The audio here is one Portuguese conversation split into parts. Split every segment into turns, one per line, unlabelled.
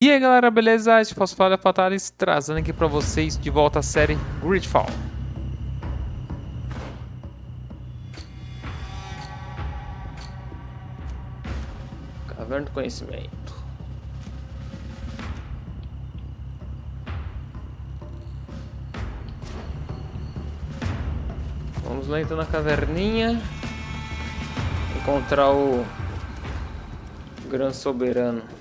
E aí galera, beleza? Este é o J.Fatalis trazendo aqui pra vocês de volta a série Greedfall. Caverna do Conhecimento. Vamos lá então na caverninha. Encontrar o Grande Soberano.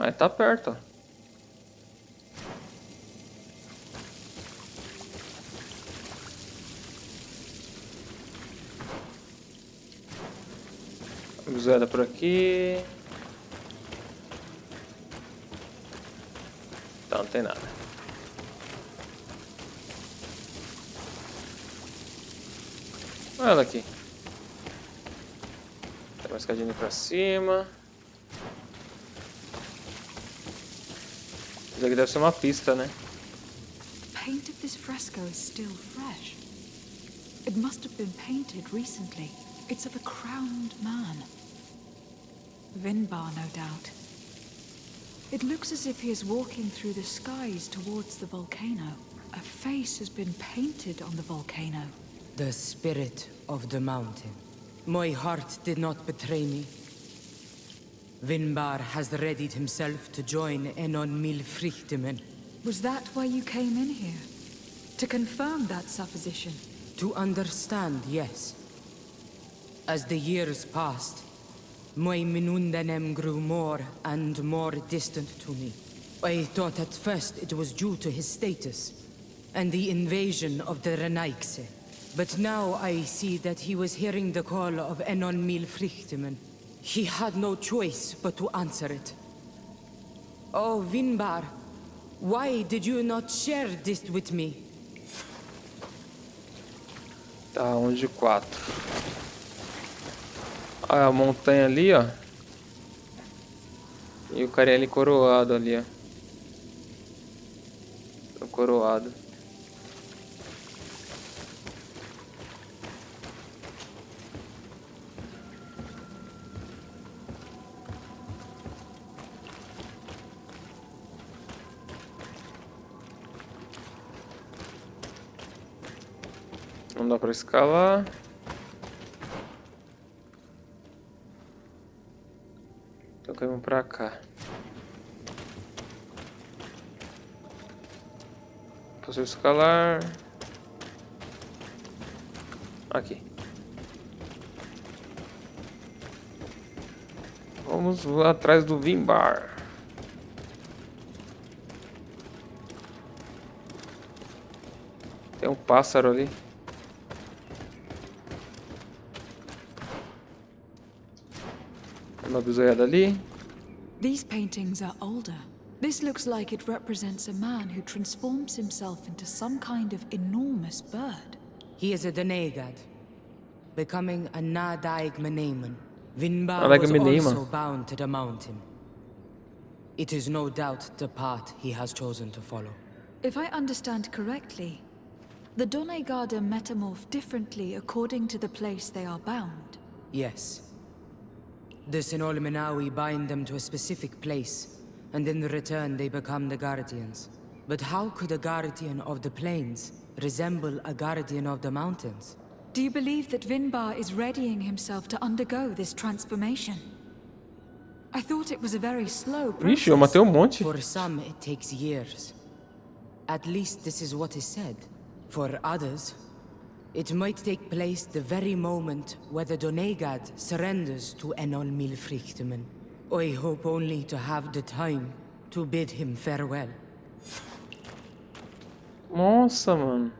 Ah, tá perto, ó. Zoada por aqui. Tá, não tem nada. Olha ela aqui. Tem uma escadinha pra cima. Isso aqui deve ser uma pista, né?
The paint of this fresco is still fresh. It must have been painted recently. It's of a crowned man. Vinbar, no doubt. It looks as if he is walking through the skies towards the volcano. A face has been painted on the volcano.
The spirit of the mountain. My heart did not betray me. Vinbar has readied himself to join Enon Milfrichtemen.
Was that why you came in here? To confirm that supposition?
To understand, yes. As the years passed, my Minundanem grew more and more distant to me. I thought at first it was due to his status and the invasion of the Renaigse. But now I see that he was hearing the call of Enon Milfrichtemen. He had no choice but to answer it. Oh, Vinbar, why did you not share this with me?
Tá, 4. Ah, a montanha ali, ó. E o carinha ali coroado ali, ó. O coroado. Não dá pra escalar. Então caímos pra cá. Posso escalar. Aqui. Vamos atrás do Vinbar. Tem um pássaro ali. Uma bisoiada ali.
These paintings are older. This looks like it represents a man who transforms himself into some kind of enormous bird.
He is a Denegad, becoming a Nadaig Meneman. Vinbar
Nadaig
was
Meneman.
also bound to the mountain. It is no doubt the path he has chosen to follow.
If I understand correctly, the Doneigada metamorph differently according to the place they are bound.
Yes. The Sinolmenawi bind them to a specific place, and in return they become the Guardians. But how could a Guardian of the Plains resemble a Guardian of the Mountains?
Do you believe that Vinbar is readying himself to undergo this transformation? I thought it was a very slow process.
Ixi, eu matei monte.
For some, it takes years. At least this is what is said. For others, it might take place the very moment where the Doneigad surrenders to Enol Milfrichtemen. I hope only to have the time to bid him farewell.
Nossa, mano.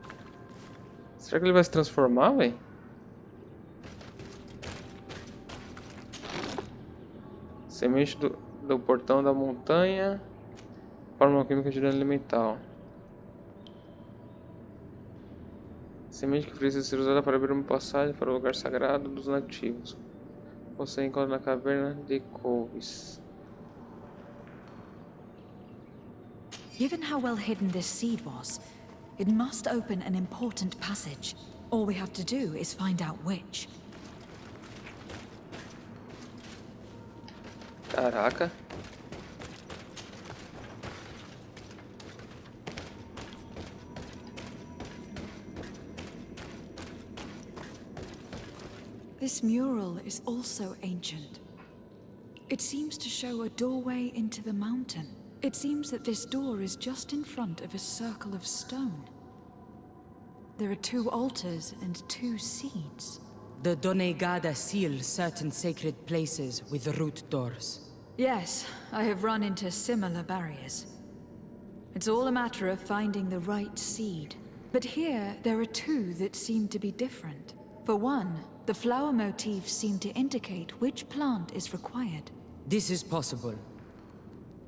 Será que ele vai se transformar, velho? Semente do portão da montanha. Fórmula química de dano elemental. Semente que precisa ser usada para abrir uma passagem para o lugar sagrado dos nativos. Você encontra na caverna de couves.
Given how well hidden this seed was, it must open an important passage. All we have to do is find out which.
Caraca.
This mural is also ancient. It seems to show a doorway into the mountain. It seems that this door is just in front of a circle of stone. There are 2 altars and 2 seeds.
The Donegada seal certain sacred places with root doors.
Yes, I have run into similar barriers. It's all a matter of finding the right seed. But here, there are 2 that seem to be different. For one, the flower motifs seem to indicate which plant is required.
This is possible.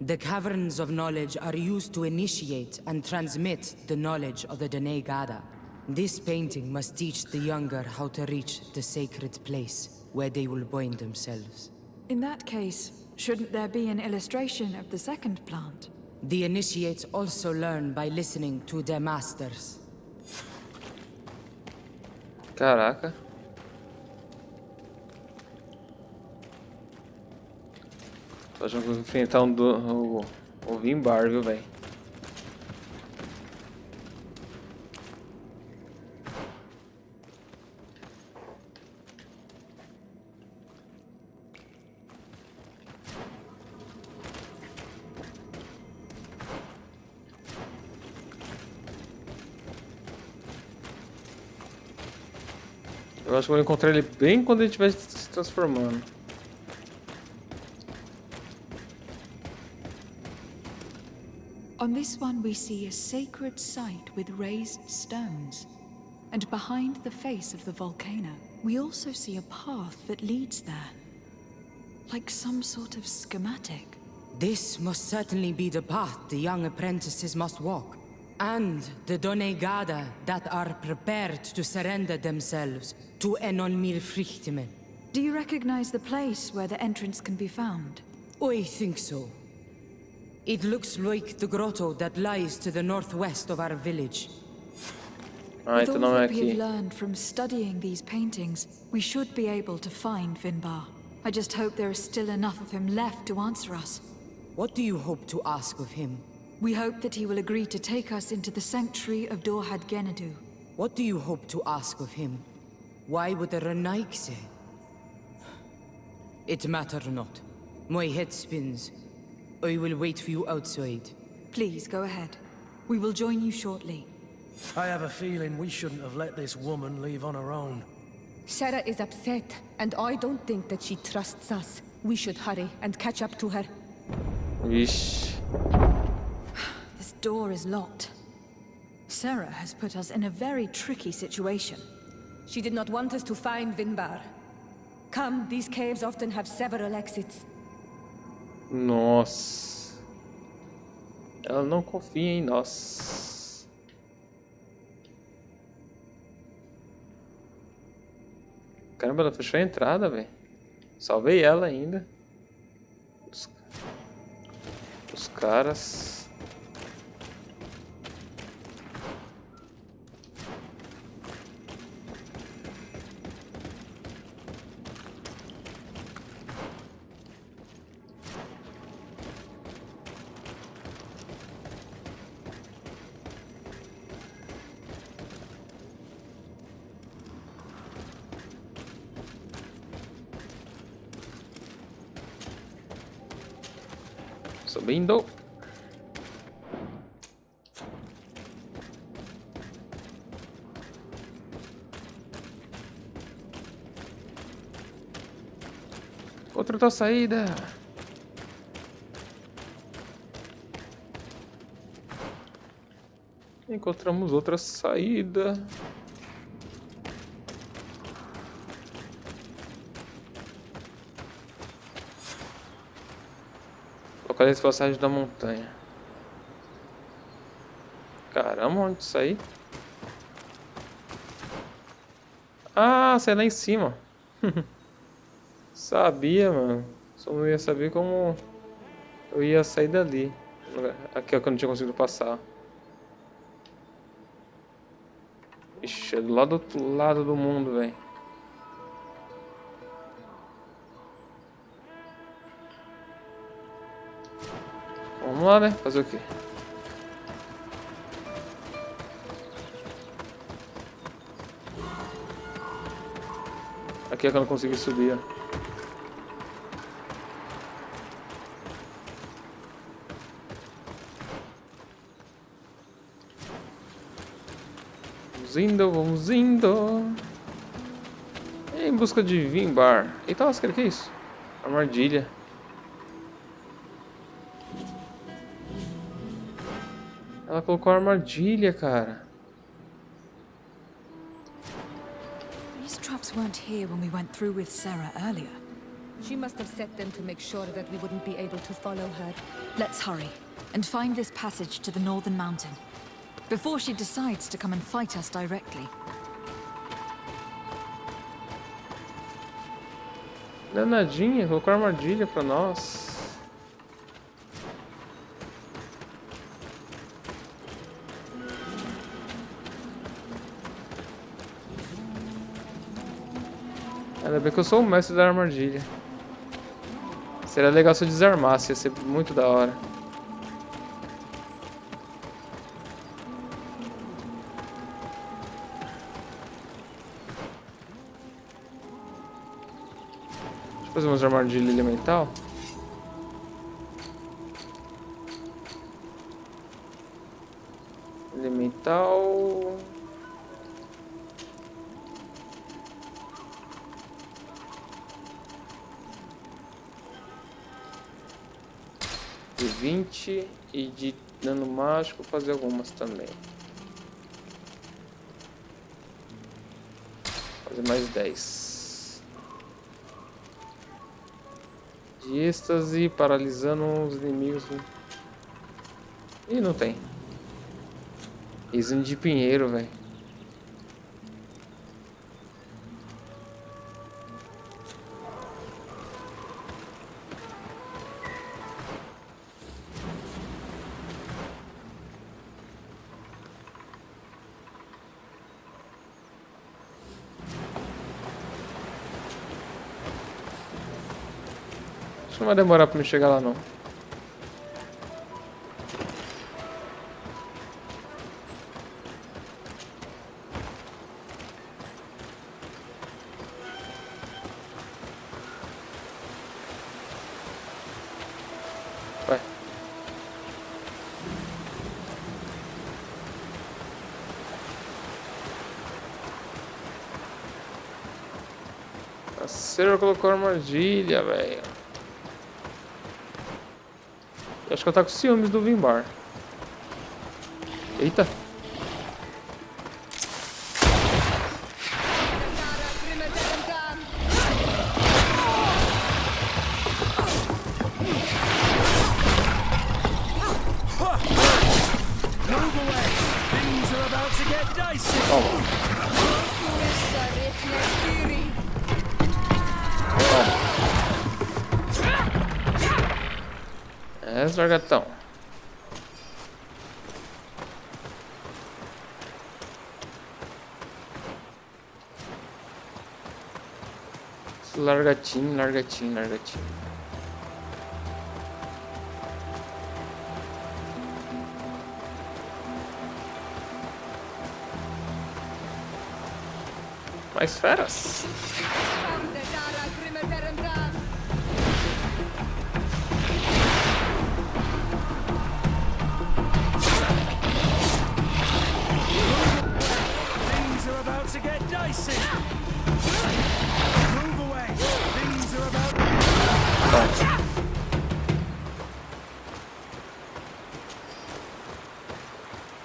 The caverns of knowledge are used to initiate and transmit the knowledge of the Donegada. This painting must teach the younger how to reach the sacred place where they will bind themselves.
In that case, shouldn't there be an illustration of the second plant?
The initiates also learn by listening to their masters.
Caraca. Tô achando que eu vou enfrentar o Vinbar, viu, velho? Eu acho que vou encontrar ele bem quando ele estiver se transformando.
On this one we see a sacred site with raised stones. And behind the face of the volcano, we also see a path that leads there. Like some sort of schematic.
This must certainly be the path the young apprentices must walk. And the Donegada that are prepared to surrender themselves to Enolmir Frichtimen.
Do you recognize the place where the entrance can be found?
I think so. It looks like the grotto that lies to the northwest of our village.
With
Então
all
não é
that we have
aqui.
learned from studying these paintings, we should be able to find Vinbar. I just hope there is still enough of him left to answer us.
What do you hope to ask of him?
We hope that he will agree to take us into the sanctuary of Dorhad Genadu.
What do you hope to ask of him? Why would the Renaik say? It matter not. My head spins. I will wait for you outside.
Please, go ahead. We will join you shortly.
I have a feeling we shouldn't have let this woman leave on her own.
Cera is upset, and I don't think that she trusts us. We should hurry and catch up to her.
Vixe.
This door is locked. Cera has put us in a very tricky situation.
She did not want us to find Vinbar. Come, these caves often have several exits.
Nossa. Ela não confia em nós. Caramba, ela fechou a entrada, velho. Salvei ela ainda. Os caras. Subindo. Outra saída. Encontramos outra saída. Localize a passagem da montanha. Caramba, onde isso aí? Ah, sai lá em cima. Sabia, mano. Só não ia saber como eu ia sair dali. Aqui é o que eu não tinha conseguido passar. Ixi, é do lado do outro lado do mundo, velho. Vamos lá, né? Fazer o quê? Aqui é que eu não consegui subir, ó. Vamos indo. Em busca de Vinbar. Eita, lasca, que é isso? Armadilha. Ela colocou a armadilha, cara.
These traps weren't here when we went through with Cera earlier.
She must have set them to make sure that we wouldn't be able to follow her.
Let's hurry and find this passage to the northern mountain before she decides to come and fight us directly.
Danadinha, colocou a armadilha pra nós. Ainda bem que eu sou o mestre da armadilha. Seria legal se eu desarmasse, ia ser muito da hora. Deixa eu fazer umas armadilhas elemental. Elemental. De 20 e de dano mágico fazer algumas também. Fazer mais 10. De êxtase, paralisando os inimigos. Ih, não tem. Exame de pinheiro, velho. Acho que não vai demorar pra me chegar lá, não. Vai. A Cera colocou armadilha, velho. Acho que eu tô com ciúmes do Vinbar. Eita. É, largatão. Largatinho, largatinho, largatinho. Mais feras.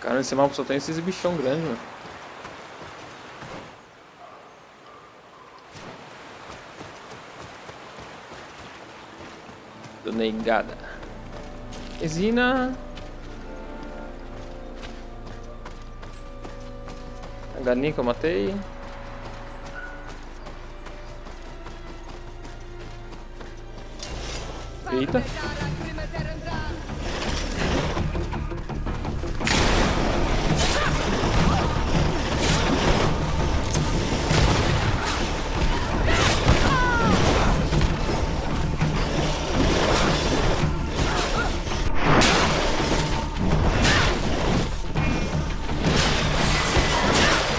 Cara, nesse mapa só tem esses bichão grandes, mano. Do negada. Resina. A galinha que eu matei. Eita.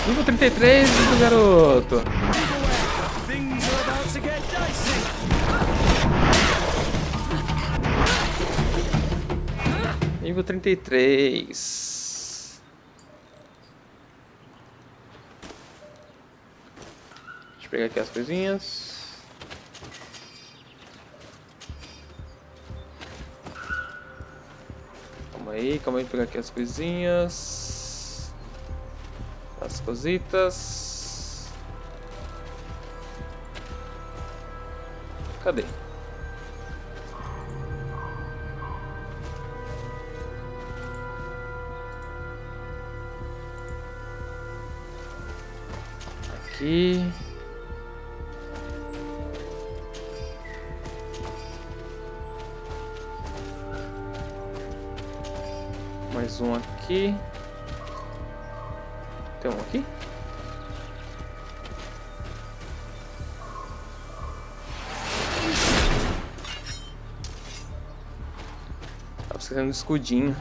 Nível 33 do garoto. Nível 33. Deixa eu pegar aqui as coisinhas. Calma aí, pegar aqui as coisinhas. As cositas. Cadê? Aqui. Mais um aqui. Tem um aqui? Tá precisando de escudinho.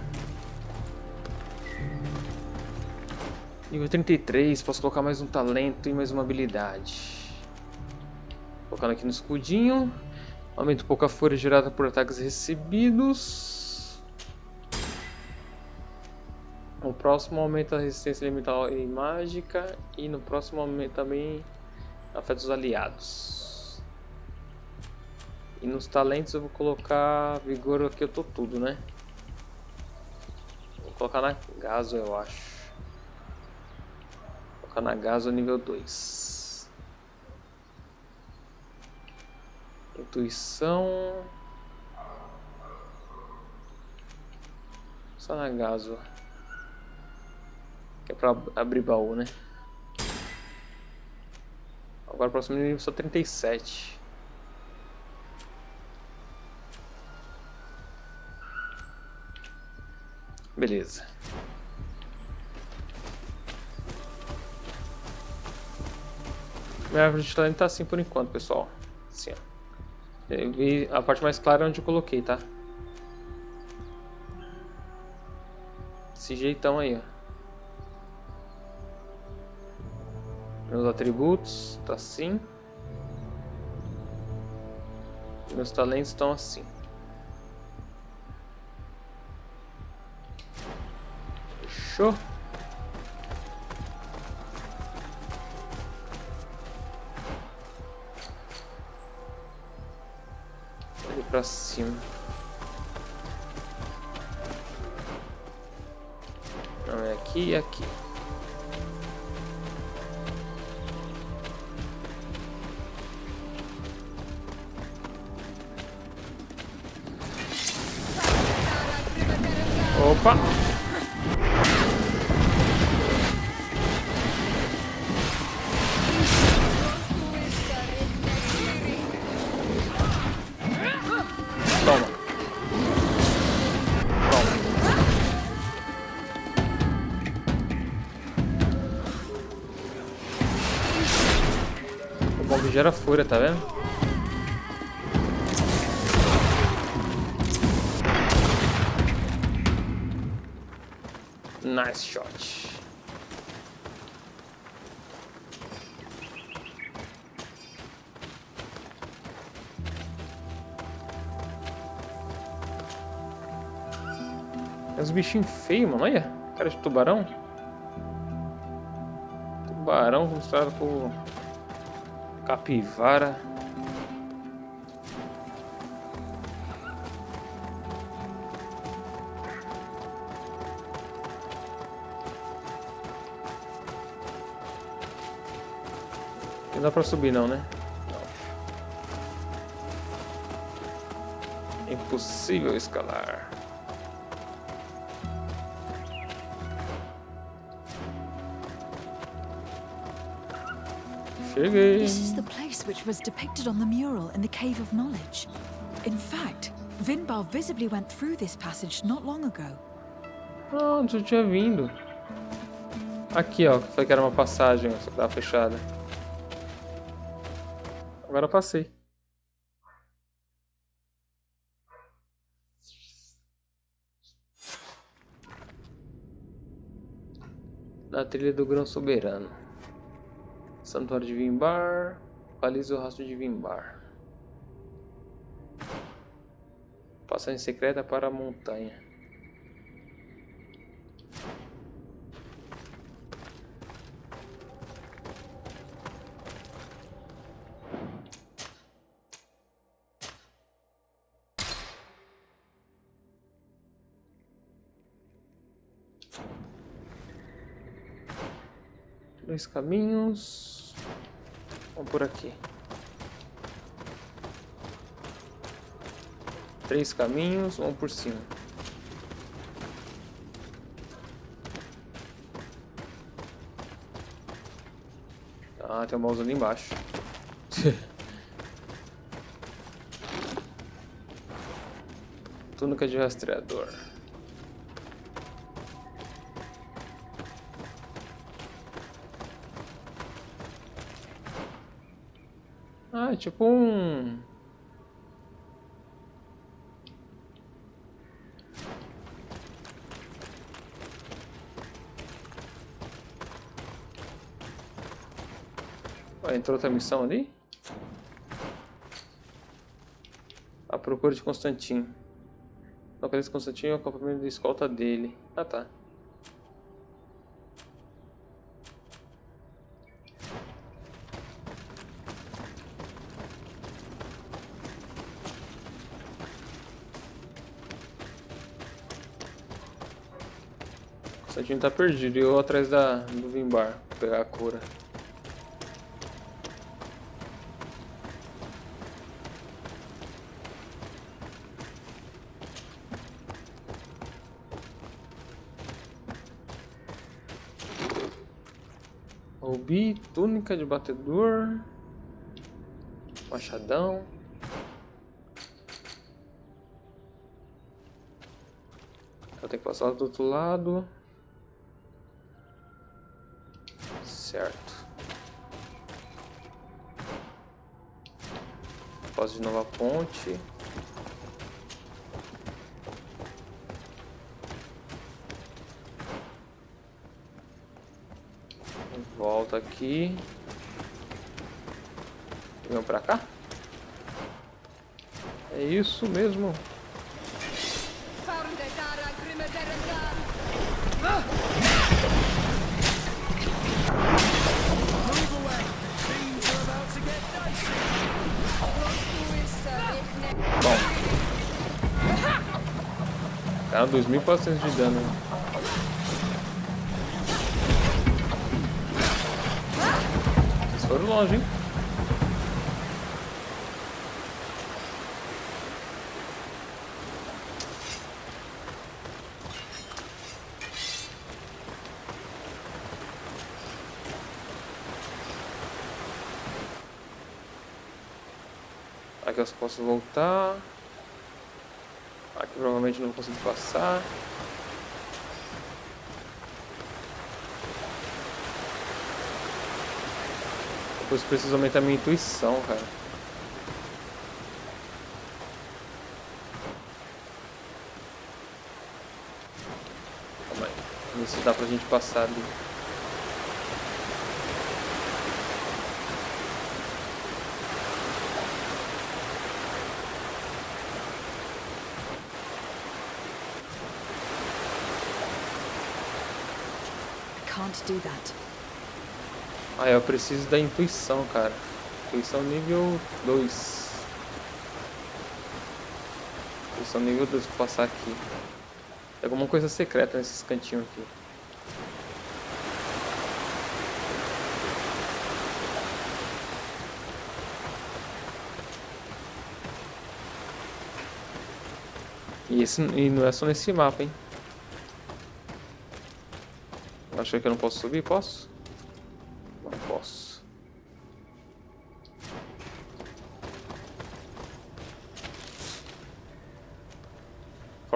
Nível 33, posso colocar mais um talento e mais uma habilidade. Colocando aqui no escudinho. Aumenta um pouco a fúria gerada por ataques recebidos. O próximo aumenta a resistência elemental e mágica. E no próximo aumenta também afeta os aliados. E nos talentos eu vou colocar vigor, aqui eu tô tudo, né? Vou colocar na gaso, eu acho. Vou colocar na gaso nível 2. Intuição. Só na gaso. Que é pra abrir baú, né? Agora o próximo nível só 37. Beleza. Minha árvore de talento tá assim por enquanto, pessoal. Assim, ó. Eu vi a parte mais clara onde eu coloquei, tá? Desse jeitão aí, ó. Meus atributos tá assim. Meus talentos estão assim. Fechou? Ali pra cima. Não, é aqui e aqui. Opa! Toma. Toma. O bom que gera fúria, tá vendo? Nice shot. Tem uns bichinhos feios, mano. Olha. Cara de tubarão. Tubarão misturado com capivara. Não dá pra subir não, né? Não. Impossível escalar. Cheguei.
This is the place which was depicted on the mural in the Cave of Knowledge. In fact, Vinbar visibly went through this passage not long ago.
Ah, onde eu tinha vindo? Aqui, ó. Falei que era uma passagem, só que tava fechada. Agora eu passei. Na trilha do Grão Soberano. Santuário de Vinbar. Localize o rastro de Vinbar. Passagem secreta para a montanha. Dois caminhos. Vamos por aqui. 3 caminhos, vamos por cima. Ah, tem um mouse ali embaixo. Túnica de rastreador. Ah, é tipo um... Ah, entrou outra missão ali? A procura de Constantino. Localize Constantino e o acampamento de escolta dele. Ah, tá. Constantino tá perdido e eu atrás do Vinbar pra pegar a cura. Rubi, túnica de batedor, machadão. Eu tenho que passar do outro lado. Certo. Passo de novo a ponte. Volta aqui. Vamos pra cá? É isso mesmo. Bom. Cara, 2.400 de dano. Vocês foram longe, hein? Aqui eu só posso voltar. Aqui provavelmente não vou conseguir passar. Depois preciso aumentar minha intuição, cara. Calma aí. Vamos ver se dá pra gente passar ali.
Can't do that.
Ah, eu preciso da intuição, cara. Intuição nível 2. Intuição nível 2 pra passar aqui. Tem alguma coisa secreta nesses cantinhos aqui. E não é só nesse mapa, hein? Achei que eu não posso subir? Posso? Não posso.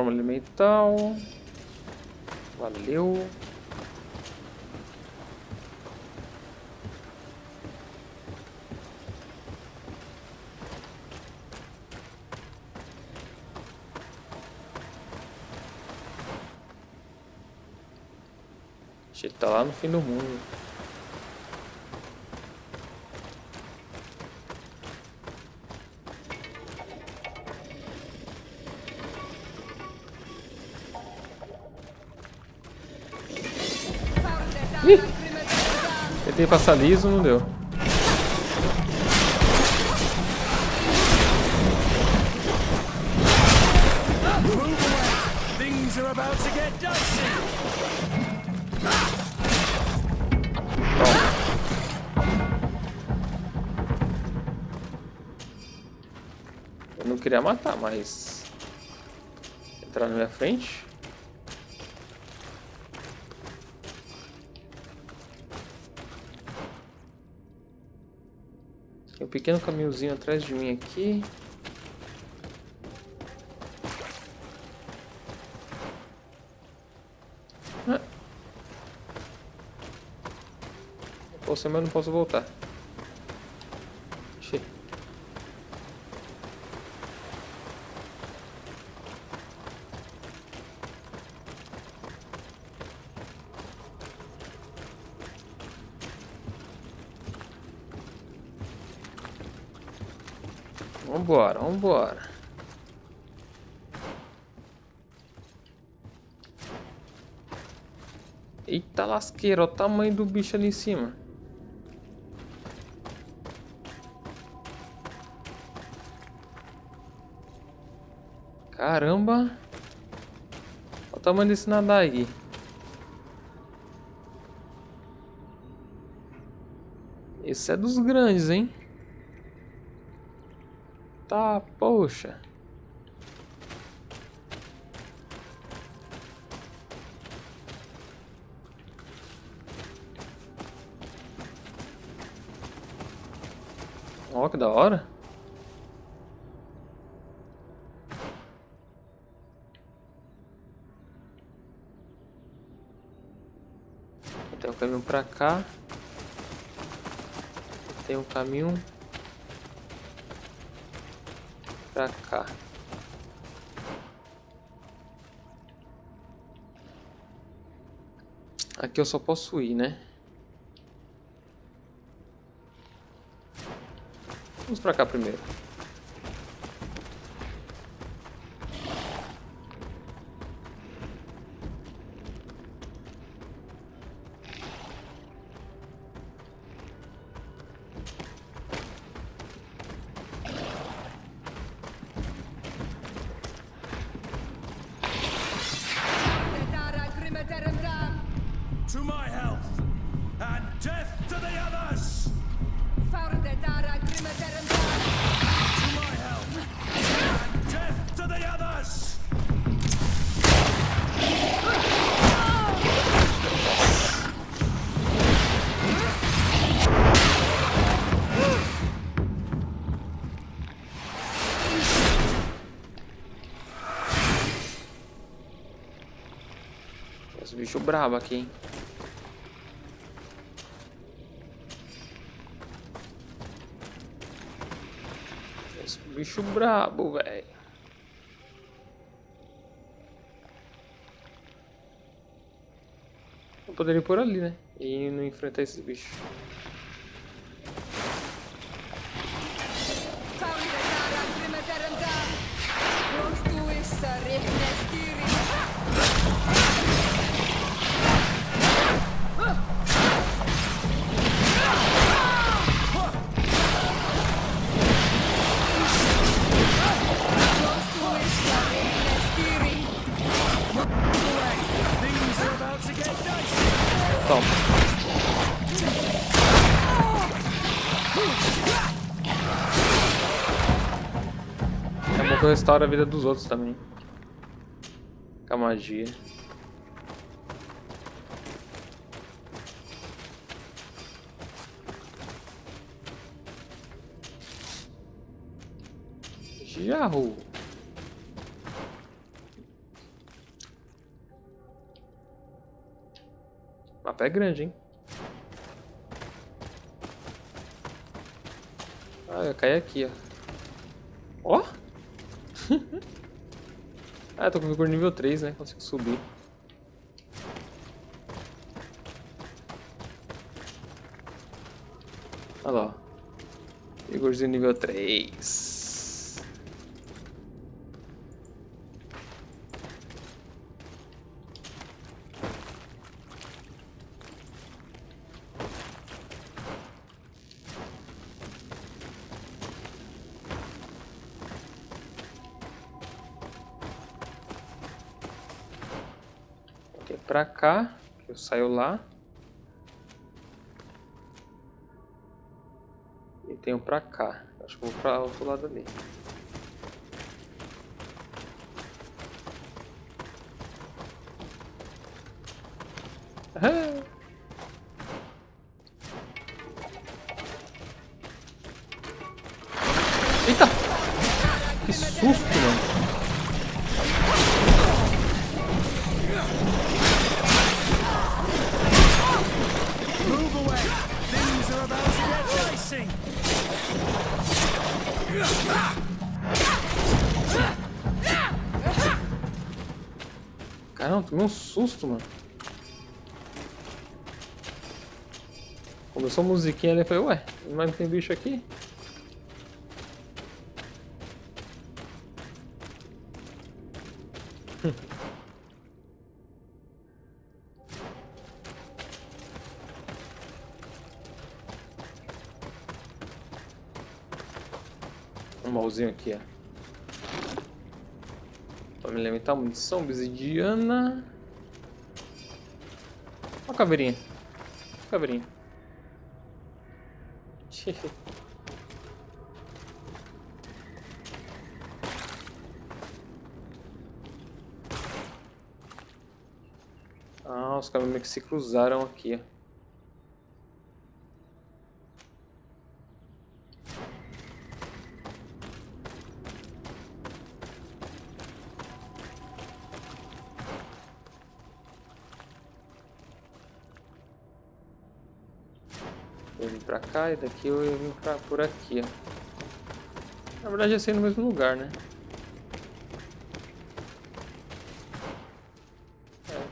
Plataforma elemental. Valeu. A gente tá lá no fim do mundo. Ih! Tentei passar liso, não deu.
Things are about to get dicey.
Eu não queria matar, mas... entrar na minha frente. Tem um pequeno caminhozinho atrás de mim aqui. Posso, mas não posso voltar. Ixi. Vambora, vambora. Eita lasqueira, olha o tamanho do bicho ali em cima. Caramba. Olha o tamanho desse nadar aí. Esse é dos grandes, hein? Tá, poxa. Ó, que da hora. Tem um caminho pra cá. Tem um caminho pra cá. Aqui eu só posso ir, né? Vamos pra cá primeiro.
To my health, and death to the others! To my health, and death to the others!
Esse bicho brabo aqui, hein? Esse bicho brabo, velho. Eu poderia ir por ali, né? E não enfrentar esses bichos. Toma. Daqui a pouco eu restauro a vida dos outros também. Com a magia. Yahoo! mapa é grande, hein? Ah, eu caí aqui, ó. Ó! Ah, eu tô com vigor nível 3, né? Consigo subir. Olha lá, ó. Vigorzinho nível 3. Ok, pra cá, que eu saio lá. E tenho pra cá. Acho que eu vou pra outro lado ali. Ah! Eita! Que susto, mano!
Move away! Things are about to get dicey!
Caramba, tomei um susto, mano. Começou a musiquinha ali e falei, ué, mas não tem bicho aqui? Um baúzinho aqui, ó. Pra me limitar, munição obsidiana. Ó a caveirinha. Caveirinha. Ah, os caras meio que se cruzaram aqui, ó. Eu vim pra cá e daqui eu vim por aqui, ó. Na verdade ia ser no mesmo lugar, né?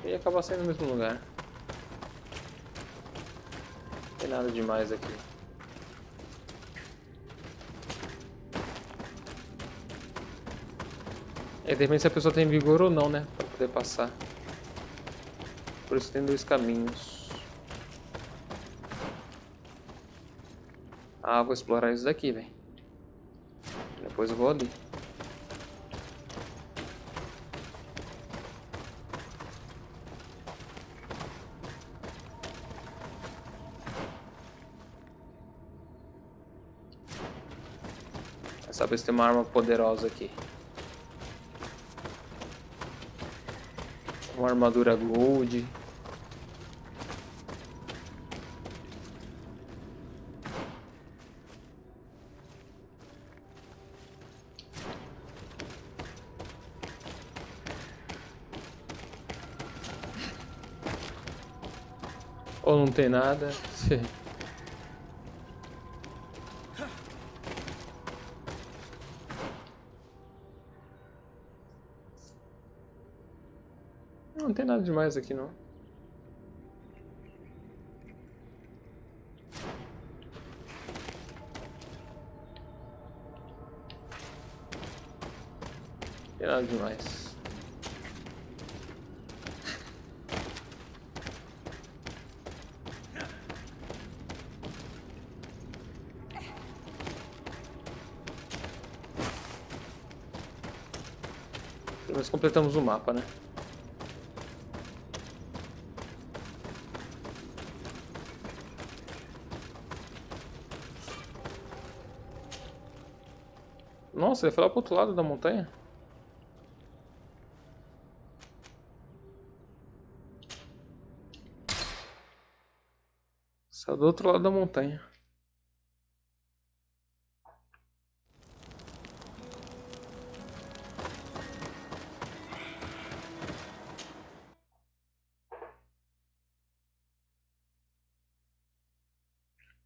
É, ia acabar saindo no mesmo lugar. Não tem nada demais aqui. É, depende se a pessoa tem vigor ou não, né? Pra poder passar. Por isso tem 2 caminhos. Ah, vou explorar isso daqui, velho. Depois eu vou ali. Quer saber se tem uma arma poderosa aqui. Uma armadura gold. Ou não tem nada. Não tem nada demais aqui não. Não tem nada demais. Nós completamos o mapa, né? Nossa, ele foi lá pro outro lado da montanha? Saiu do outro lado da montanha.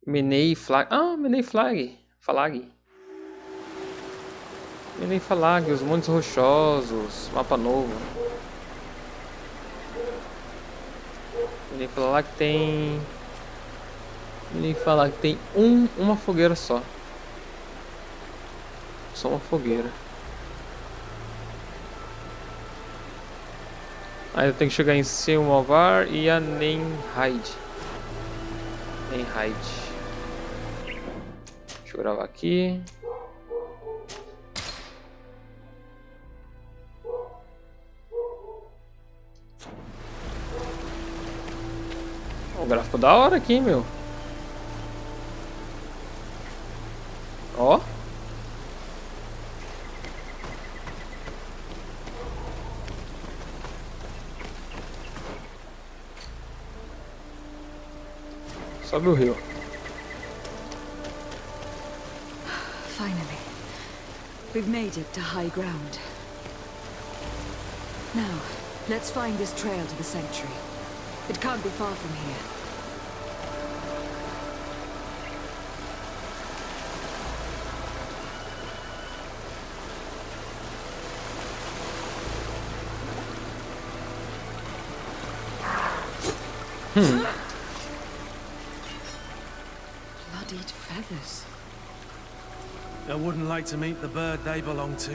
Menei Flag. Ah, Menei Flag. Falag. Menei Falag, os montes rochosos. Mapa novo. Menei Falag tem. Menei Falag tem uma fogueira só. Só uma fogueira. Aí eu tenho que chegar em Silmalvar e a Nenhide. Deixa eu gravar aqui. O gráfico da hora aqui, meu. Ó. Sobe o rio.
Finally, we've made it to high ground. Now, let's find this trail to the sanctuary. It can't be far from here. Bloodied feathers.
I wouldn't like to meet the bird they belong to.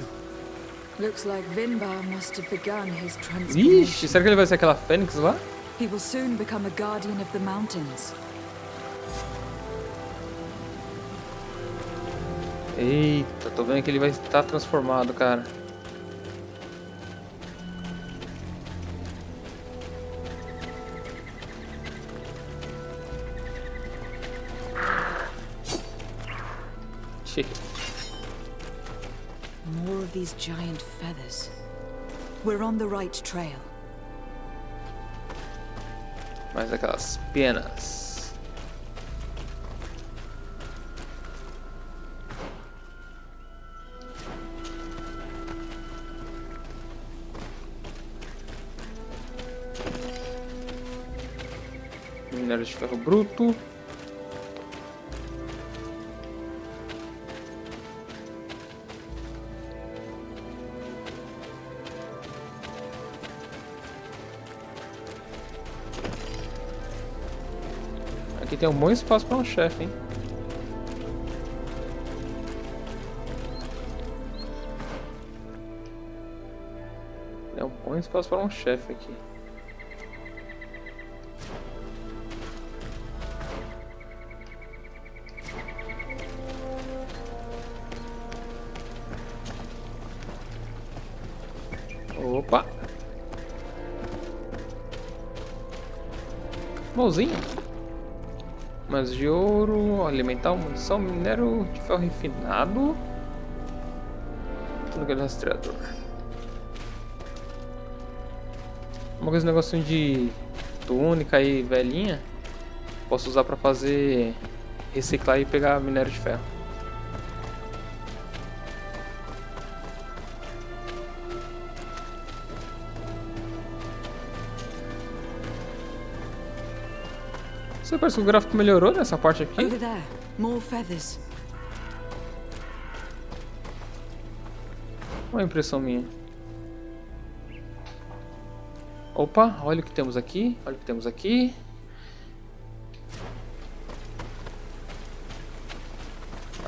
Looks like Vinbar must have begun his
Vixe,
transformation.
será que ele vai ser aquela fênix lá?
He will soon become a guardian of the mountains.
Eita, tô vendo que ele vai estar transformado, cara.
More of these giant feathers. We're on the right trail.
Mais aquelas penas. Minério de ferro bruto. Aqui tem um bom espaço para um chefe, hein? É um bom espaço para um chefe aqui. Opa! Mãozinha. Mais de ouro, alimentar, munição, minério de ferro refinado. Tudo que é rastreador. Uma coisa, um negocinho de túnica aí velhinha. Posso usar para fazer reciclar e pegar minério de ferro. Você parece que o gráfico melhorou nessa parte aqui?
Over there, more feathers.
Uma impressão minha. Opa, olha o que temos aqui. Olha o que temos aqui.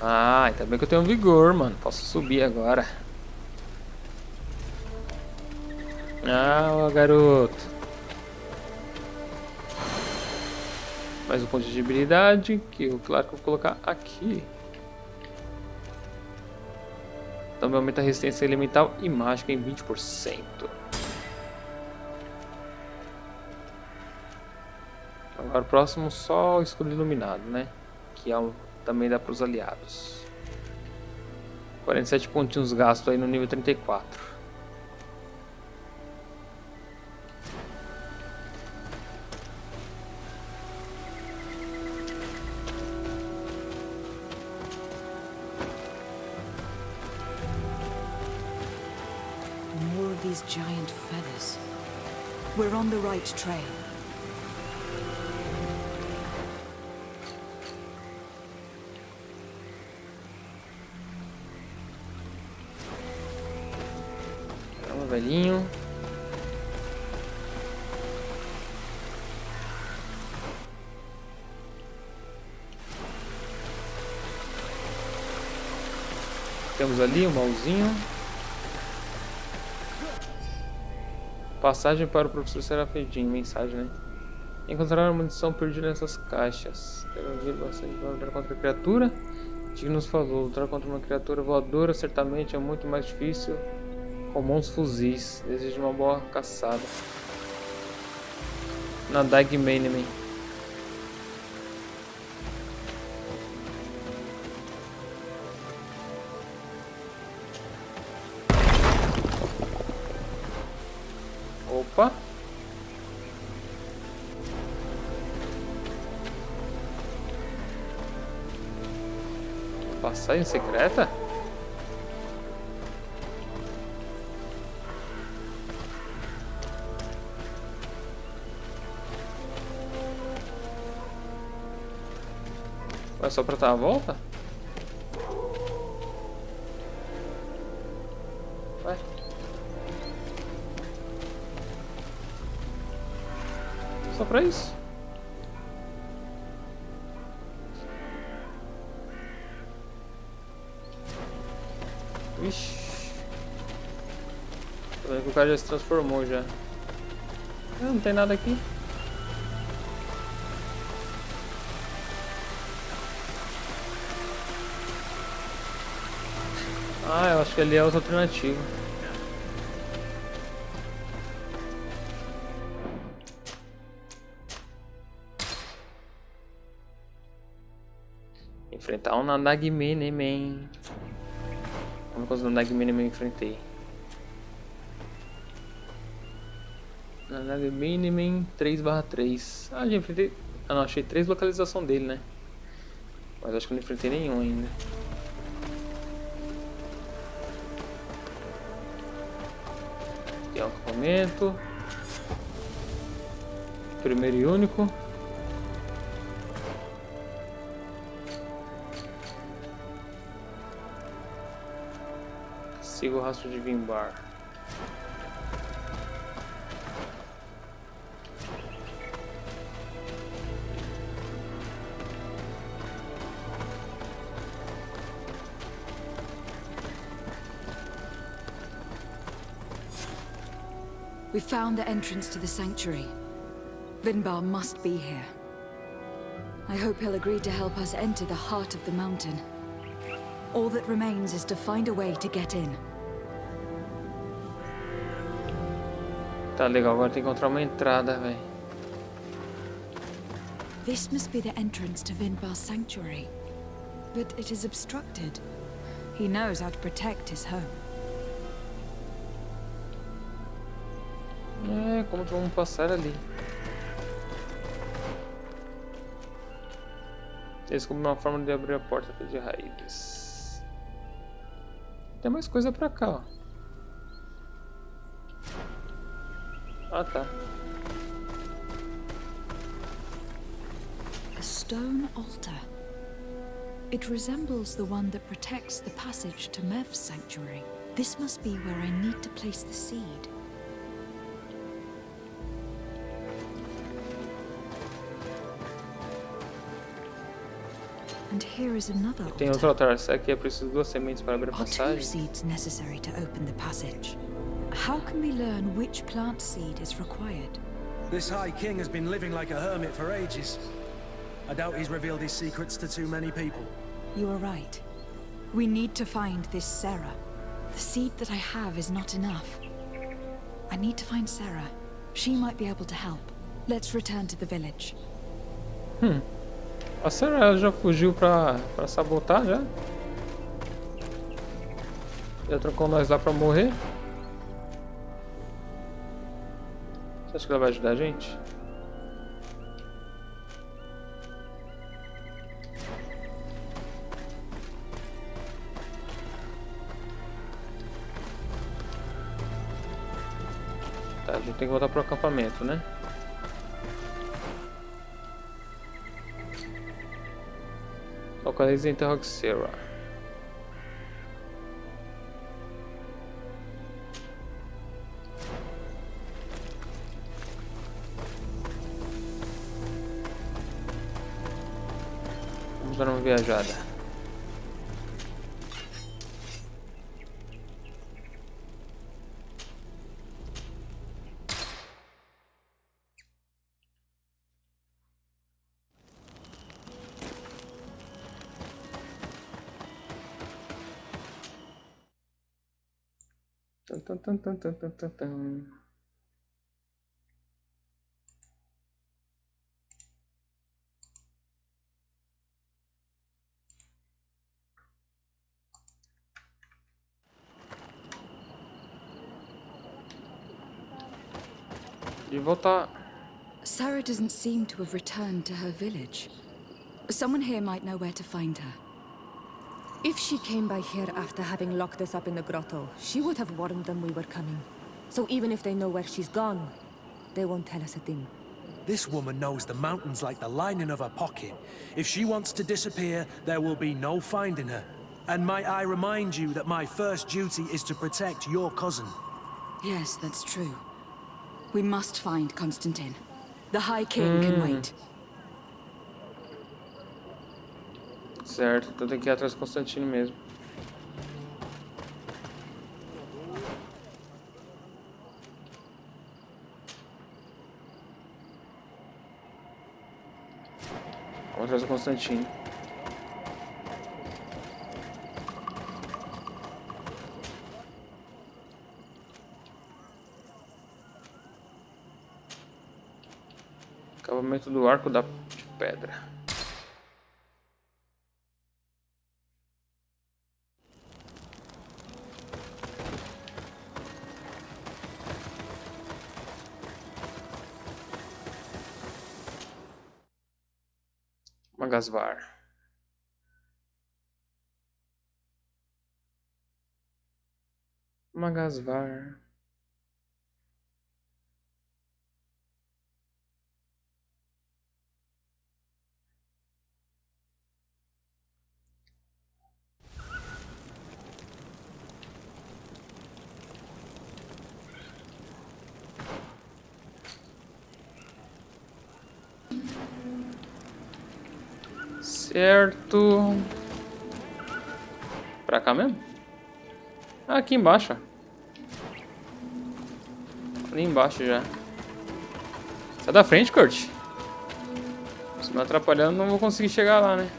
Ah, ainda bem que eu tenho vigor, mano. Posso subir agora. Ah, garoto. Mais um ponto de habilidade, que eu, claro que eu vou colocar aqui. Também aumenta a resistência elemental e mágica em 20%. Agora o próximo, só o escudo iluminado, né? Que é também dá para os aliados. 47 pontinhos gastos aí no nível 34.
These giant feathers. We're on the right trail.
velhinho. Temos ali um baúzinho. Passagem para o professor Serafedim. Mensagem, né? Encontrar a munição perdida nessas caixas. Deve haver bastante para lutar contra a criatura. Dica nos falou. Lutar contra uma criatura voadora certamente é muito mais difícil com bons fuzis. Desejo uma boa caçada. Na Dagmaneman. Opa! Passagem secreta? Vai só pra dar a volta? Vai. Só pra isso? Ixi. Tô vendo que o cara já se transformou já. Não tem nada aqui. Ah, eu acho que ali é outra alternativa. Enfrentar um Nandagmenemen. Vamos ver quantos Nandagmenemen eu enfrentei. Nandagmenemen 3/3. Ah, já enfrentei. Ah, não, achei 3 localizações dele, né? Mas acho que eu não enfrentei nenhum ainda. Tem um acampamento. Primeiro e único. Siga o rastro de Vinbar.
We found the entrance to the sanctuary. Vinbar must be here. I hope he'll agree to help us enter the heart of the mountain. All that remains is to find a way to get in.
Tá legal, agora tem que encontrar uma entrada, velho.
This must be the entrance to Vinbar's sanctuary. But it is obstructed. He knows how to protect his home.
É, como que vamos passar ali? Descobri uma forma de abrir a porta de raízes. Tem mais coisa pra cá, ó. Ah, tá.
A stone altar. It resembles the one that protects the passage to Mev's sanctuary. This must be where I need to place the seed. And here is another
Tem outro
altar.
altar. Será que é preciso 2 sementes para abrir a
Are 2
passagem?
seeds necessary to open the passage? How can we learn which plant seed is required?
This High King has been living like a hermit for ages. I doubt he's revealed his secrets to too many people.
You are right. We need to find this Cera. The seed that I have is not enough. I need to find Cera. She might be able to help. Let's return to the village.
A Cera já fugiu pra sabotar já? Já trocou nós lá pra morrer? Você acha que ela vai ajudar a gente? Tá, a gente tem que voltar pro acampamento, né? Localize e interrogue Cera. dar uma viajada. Tum, tum, tum, tum, tum, tum, tum. E voltar.
Cera doesn't seem to have returned to her village. Someone here might know where to find her.
If she came by here after having locked us up in the grotto, she would have warned them we were coming. So even if they know where she's gone, they won't tell us a thing.
This woman knows the mountains like the lining of her pocket. If she wants to disappear, there will be no finding her. And might I remind you that my first duty is to protect your cousin.
Yes, that's true. We must find Constantine. The High King can wait.
Certo, então tem que ir atrás do Constantino mesmo. Vamos atrás do Constantino. Acabamento do arco de pedra. Magasvar. Magasvar. Certo. Pra cá mesmo? Ah, aqui embaixo. Ali embaixo já. Sai da frente, Kurt. Se me atrapalhando, não vou conseguir chegar lá, né?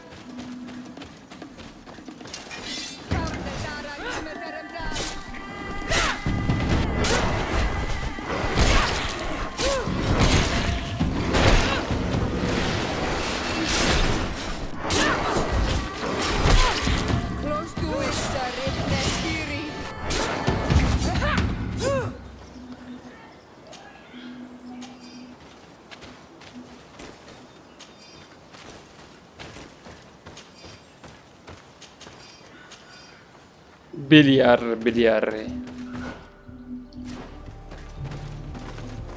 Biliar.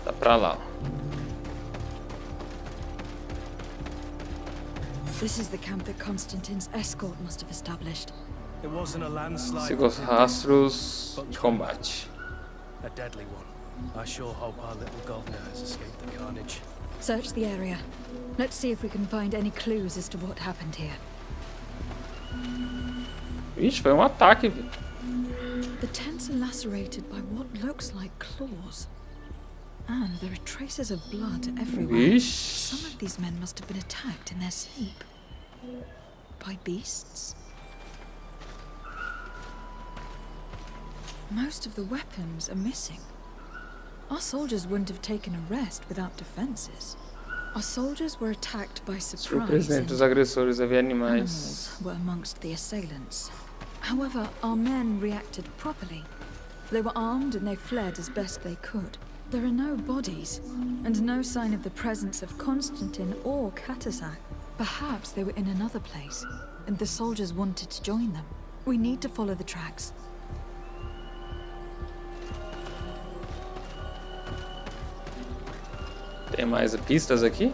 Tá pra lá.
This is the camp that Constantine's escort must have established.
It wasn't a landslide.
Siga os rastros de combate.
A deadly one. I sure hope our little governor has escaped the carnage.
Search the area. Let's see if we can find any clues as to what happened here.
Ixi, foi ataque, viu?
The tents are lacerated by what looks like claws. And there are traces of blood everywhere. Some of these men must have been attacked in their sleep. By beasts. Most of the weapons are missing. Our soldiers wouldn't have taken a rest without defenses. Our soldiers were attacked by surprise.
Os agressores havia animais.
Animals were amongst the assailants. However, our men reacted properly. They were armed and they fled as best they could. There are no bodies, and no sign of the presence of Constantine or Katasak. Perhaps they were in another place, and the soldiers wanted to join them. We need to follow the tracks.
Tem mais pistas aqui?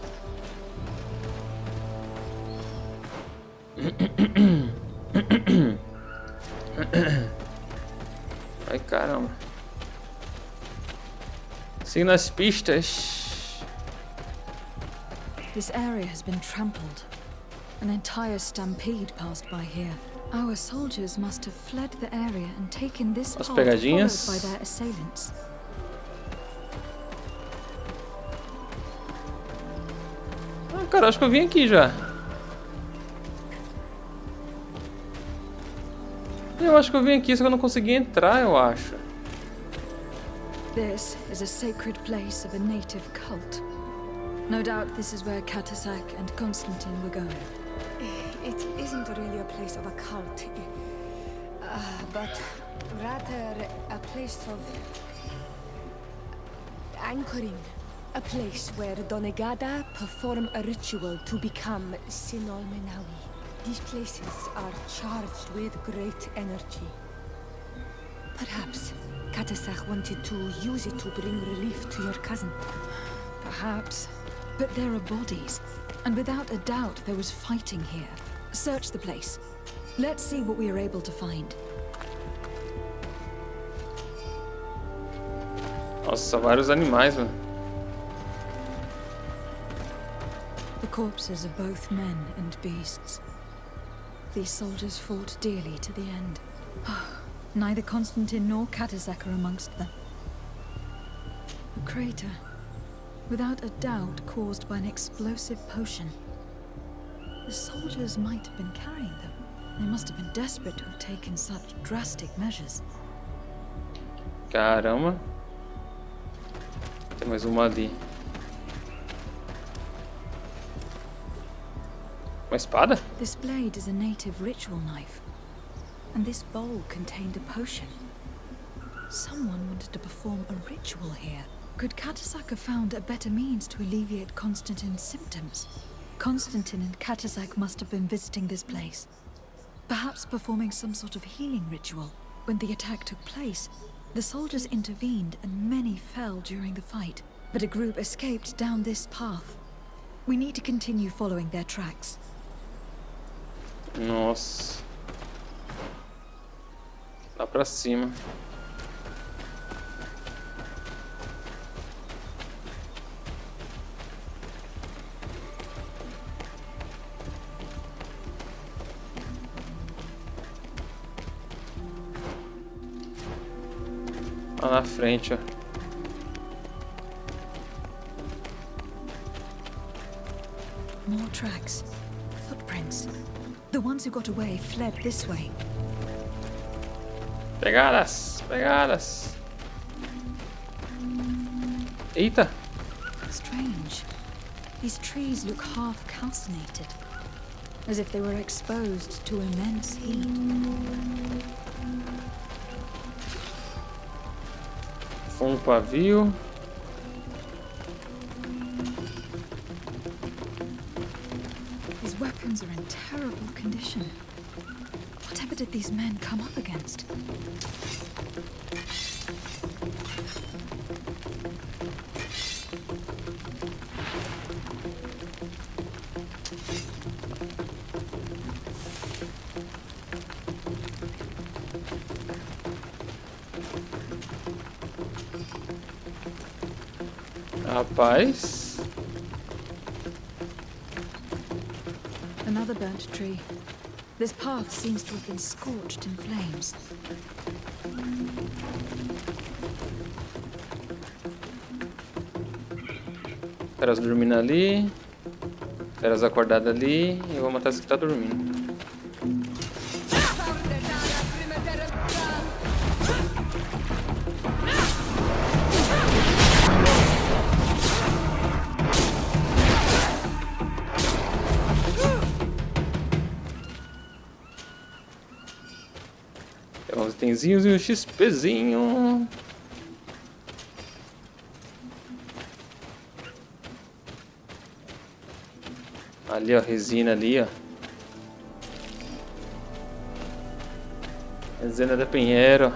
Ai, caramba. Siga nas pistas.
This area has been trampled. An entire stampede passed by here. Our soldiers must have fled the area and taken this path followed by their assailants.
Ah, cara, acho que eu vim aqui já. Eu acho que eu vim aqui, só que eu não consegui entrar, eu acho.
This is a sacred place of a native cult. No doubt this is where Katasak and Constantine were going.
It isn't really a place of a cult, but rather a place of anchoring. A place where Donegada perform a ritual to become Sinol Menawi. These places are charged with great energy. Perhaps Katasak wanted to use it to bring relief to your cousin.
Perhaps. But there are bodies, and without a doubt there was fighting here. Search the place. Let's see what we are able to find.
Nossa, vários animais, mano.
The corpses of both men and beasts. These soldiers fought dearly to the end. Neither Constantine nor Katasak are amongst them. A crater, without a doubt caused by an explosive potion. The soldiers might have been carrying them. They must have been desperate to have taken such drastic measures.
Caramba. Tem mais uma ali. Uma espada?
This blade is a native ritual knife. And this bowl contained a potion. Someone wanted to perform a ritual here. Could Katasak have found a better means to alleviate Constantine's symptoms? Constantine and Katasak must have been visiting this place. Perhaps performing some sort of healing ritual. When the attack took place, the soldiers intervened and many fell during the fight. But a group escaped down this path. We need to continue following their tracks.
Nossa. Lá pra cima. Lá na frente, ó.
More tracks. Footprints. The ones who got away fled this way.
Pegadas! Pegadas! Eita!
Strange. These trees look half calcinated. As if they were exposed to immense heat.
Pavio.
These weapons are in terrible condition. Whatever did these men come up against?
Rapaz.
Another burnt tree. This path seems to have been scorched in flames.
Feras dormindo ali. Feras acordadas ali. E eu vou matar esse que tá dormindo. Tem uns itenzinhos e um XPzinho. Ali, ó, resina ali, ó. Resina da Pinheiro.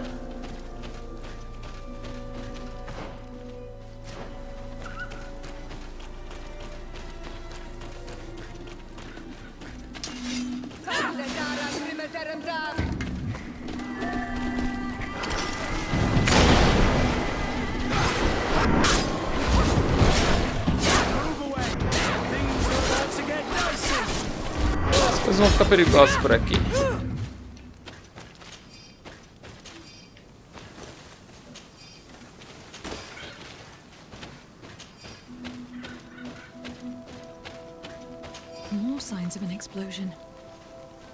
coisas vão ficar perigosas por aqui.
More signs of an explosion.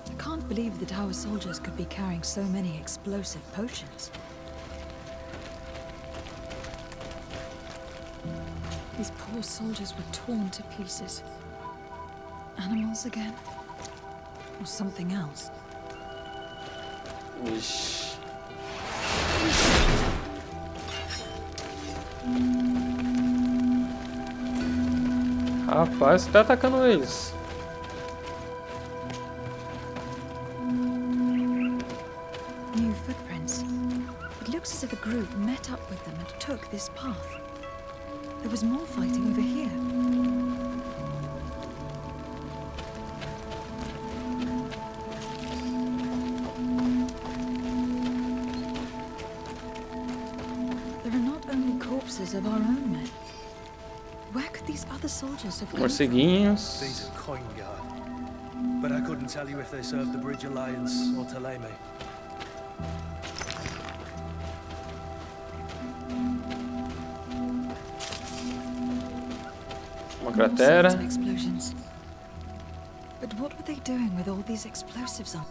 I can't believe the tower soldiers could be carrying so many explosive potions. These poor soldiers were torn to pieces. Animals again? Or something else?
Ixi. Rapaz, você tá atacando eles.
New footprints. It looks as if a group met up with them and took this path. There was more fighting over here. There are not only corpses of our own men. Where could these other soldiers have come from?
Morceguinhos.
These are coin guard. But I couldn't tell you if they served the Bridge Alliance or Ptolemy.
Uma
More signs
cratera.
of explosions. But what were they doing with all these explosives on?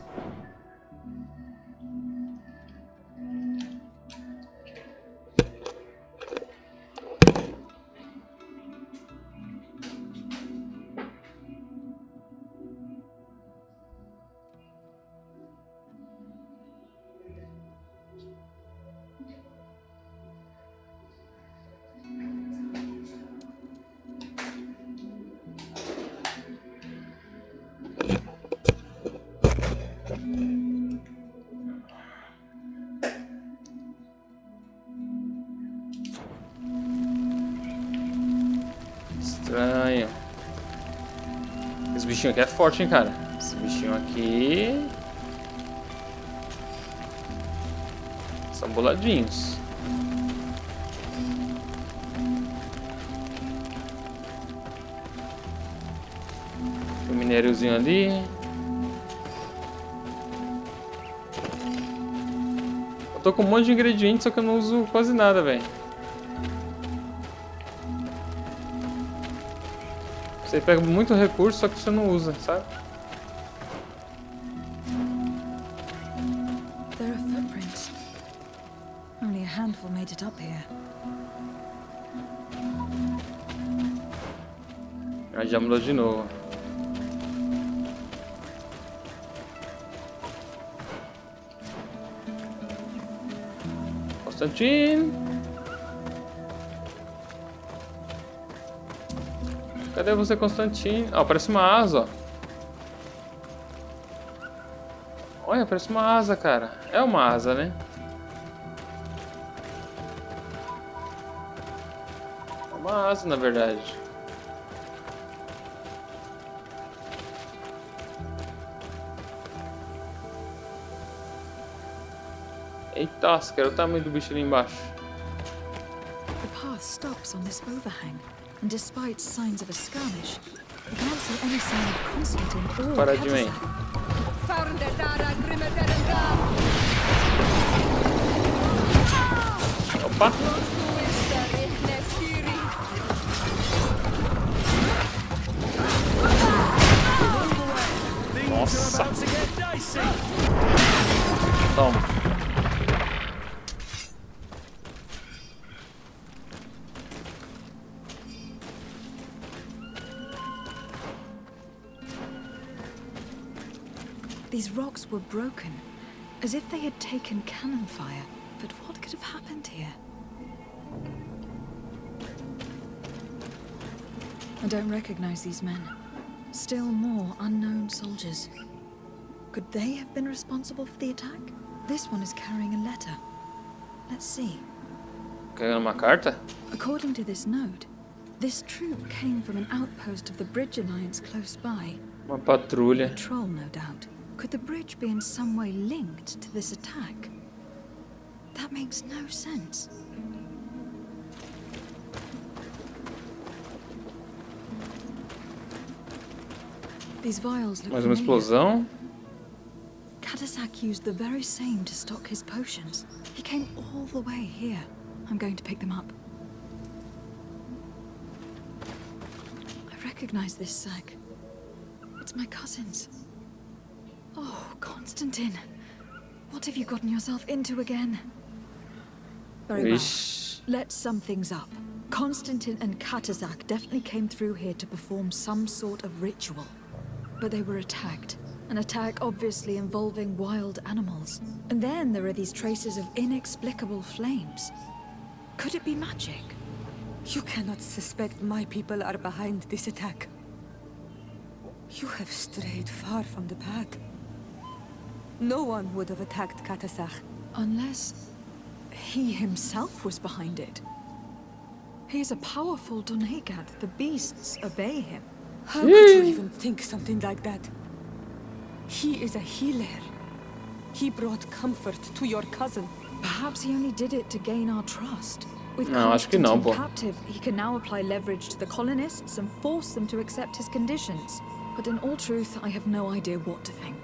Estranho. Esse bichinho aqui é forte, hein, cara. Esse bichinho aqui... são boladinhos. Tem um minériozinho ali. Eu tô com um monte de ingredientes, só que eu não uso quase nada, velho. Você pega muito recurso, só que você não usa, sabe?
There are footprints. Only a handful made it up here.
Aí já mudou de novo. Constantino. Cadê você, Constantino? Ah, parece uma asa, ó. Olha, parece uma asa, cara. É uma asa, né? É uma asa, na verdade. Eita, cara, o tamanho do bicho ali embaixo.
The path stops on this overhang, and despite signs of a skirmish, we can't see any sign of Constantine or
Para de mim. Opa! Nossa! Toma!
These rocks were broken, as if they had taken cannon fire. But what could have happened here? I don't recognize these men. Still more unknown soldiers. Could they have been responsible for the attack? This one is carrying a letter. Let's see.
Carregando uma carta?
According to this note, this troop came from an outpost of the Bridge Alliance close by.
Uma patrulha.
Patrol, no doubt. Could the bridge be in some way linked to this attack? That makes no sense. These vials look
Mais uma
familiar.
explosão.
Katasak used the very same to stock his potions. He came all the way here. I'm going to pick them up. I recognize this sack. It's my cousin's. Oh, Constantine. What have you gotten yourself into again? Very well. Let's sum things up. Constantine and Katasak definitely came through here to perform some sort of ritual. But they were attacked. An attack obviously involving wild animals. And then there are these traces of inexplicable flames. Could it be magic?
You cannot suspect my people are behind this attack. You have strayed far from the path. No one would have attacked Katasak.
Unless he himself was behind it. He is a powerful Donegad. The beasts obey him.
How could you even think something like that? He is a healer. He brought comfort to your cousin.
Perhaps he only did it to gain our trust. With
Não, acho que não,
Constantine
pô.
captive, he can now apply leverage to the colonists and force them to accept his conditions. But in all truth, I have no idea what to think.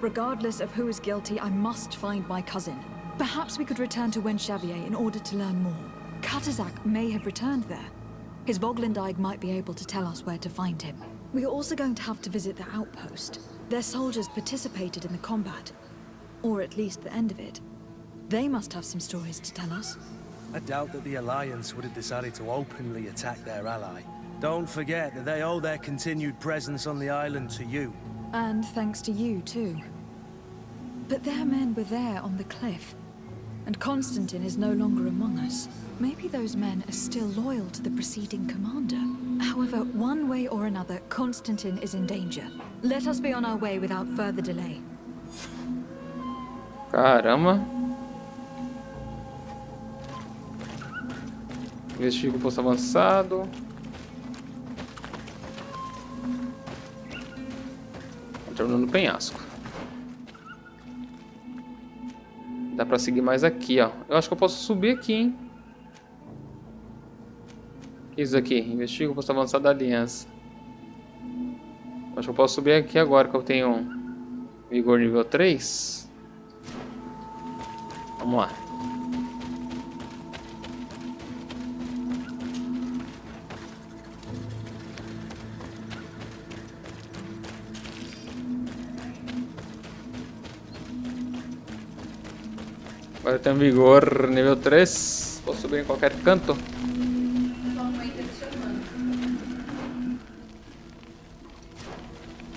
Regardless of who is guilty, I must find my cousin. Perhaps we could return to Wenxavier in order to learn more. Katasak may have returned there. His Voglindaig might be able to tell us where to find him. We are also going to have to visit the outpost. Their soldiers participated in the combat. Or at least the end of it. They must have some stories to tell us.
I doubt that the Alliance would have decided to openly attack their ally. Don't forget that they owe their continued presence on the island to you.
And thanks to you, too. But their men were there on the cliff. And Constantine is no longer among us. Maybe those men are still loyal to the preceding commander. However, one way or another, Constantine is in danger. Let us be on our way without further delay.
Caramba. Investiga o posto avançado. Terminando o penhasco. Dá pra seguir mais aqui, ó. Eu acho que eu posso subir aqui, hein? Isso aqui. Investiga o posto avançado da aliança. Acho que eu posso subir aqui agora que eu tenho vigor nível 3. Vamos lá. Agora eu tenho vigor nível 3. Posso subir em qualquer canto.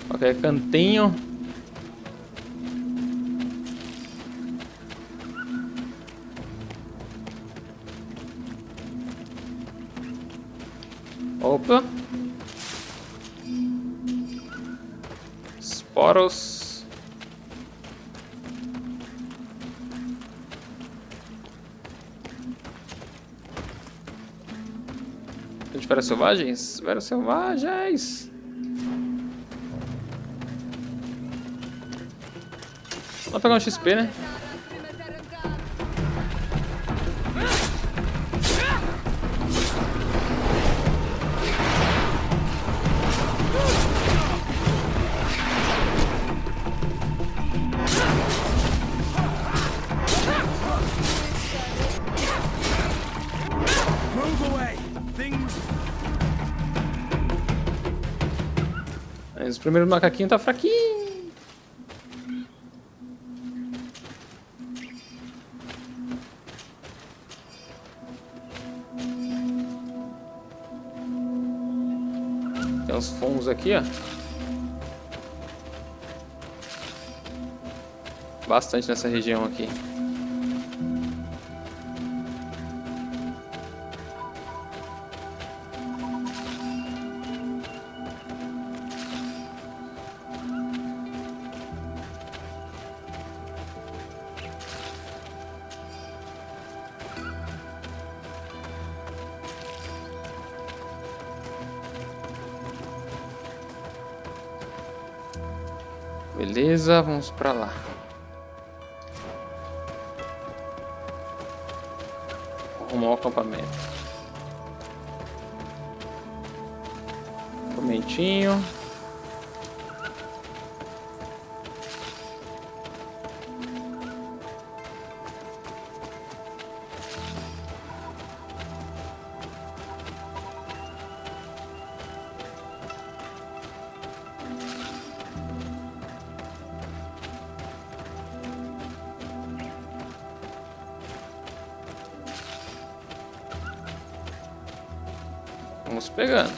Qualquer cantinho. Opa. Esporos. Várias selvagens? Várias selvagens! Vamos pegar um XP, né? Mas o primeiro macaquinho tá fraquinho. Tem uns fungos aqui, ó. Bastante nessa região aqui. Beleza, vamos pra lá. Arrumar o acampamento. Comentinho. Vamos pegando.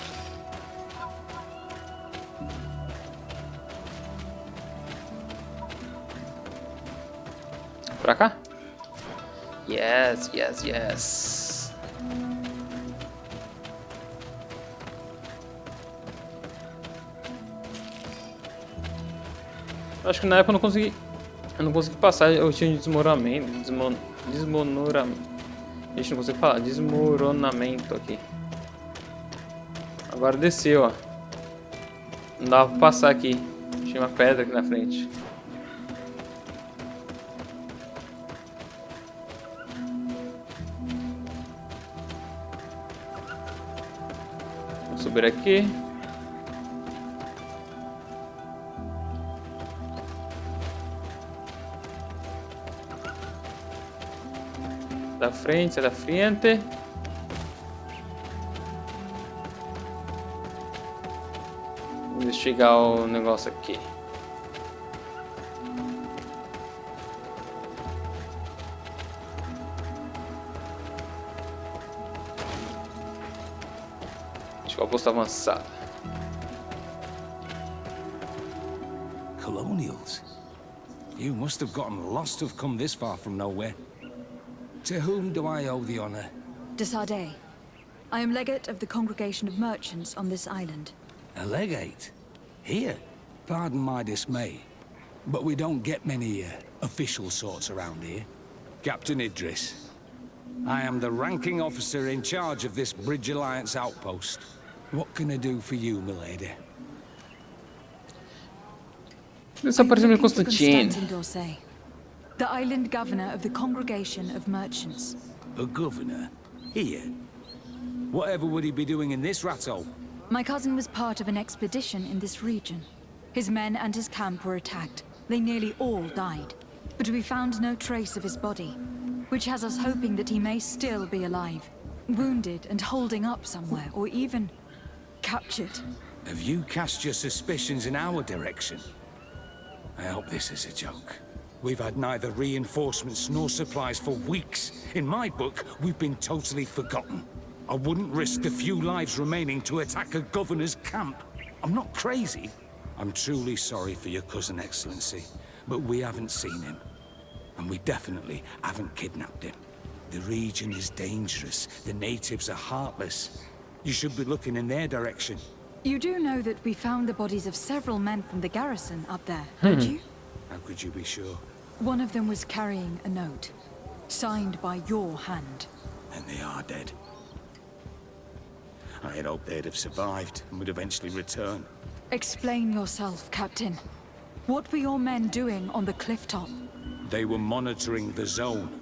Pra cá? Yes, yes, yes. Acho que na época eu não consegui passar, eu tinha um desmoronamento, desmoronamento. Gente, não consigo falar, desmoronamento aqui. Agora desceu, ó. Não dava pra passar aqui. Tinha uma pedra aqui na frente. Vou subir aqui. Da frente, da frente. Vou investigar o negócio aqui. Acho que é o posto avançado.
Colonials? You must have gotten lost to have come this far from nowhere. To whom do I owe the honor?
De Sardet. I am legate of the Congregation of Merchants on this island.
A legate? Here? Pardon my dismay, but we don't get many official sorts around here. Captain Idris. I am the ranking officer in charge of this Bridge Alliance outpost. What can I do for you, milady?
Desapareceu Constantine.
Constantine, the island governor of the Congregation of Merchants.
A governor? Here? Whatever would he be doing in this rattle?
My cousin was part of an expedition in this region. His men and his camp were attacked. They nearly all died. But we found no trace of his body, which has us hoping that he may still be alive, wounded and holding up somewhere, or even captured.
Have you cast your suspicions in our direction? I hope this is a joke. We've had neither reinforcements nor supplies for weeks. In my book, we've been totally forgotten. I wouldn't risk the few lives remaining to attack a governor's camp. I'm not crazy. I'm truly sorry for your cousin, Excellency, but we haven't seen him. And we definitely haven't kidnapped him. The region is dangerous. The natives are heartless. You should be looking in their direction.
You do know that we found the bodies of several men from the garrison up there, don't you?
How could you be sure?
One of them was carrying a note, signed by your hand.
And they are dead. I had hoped they'd have survived and would eventually return.
Explain yourself, Captain. What were your men doing on the cliff top?
They were monitoring the zone.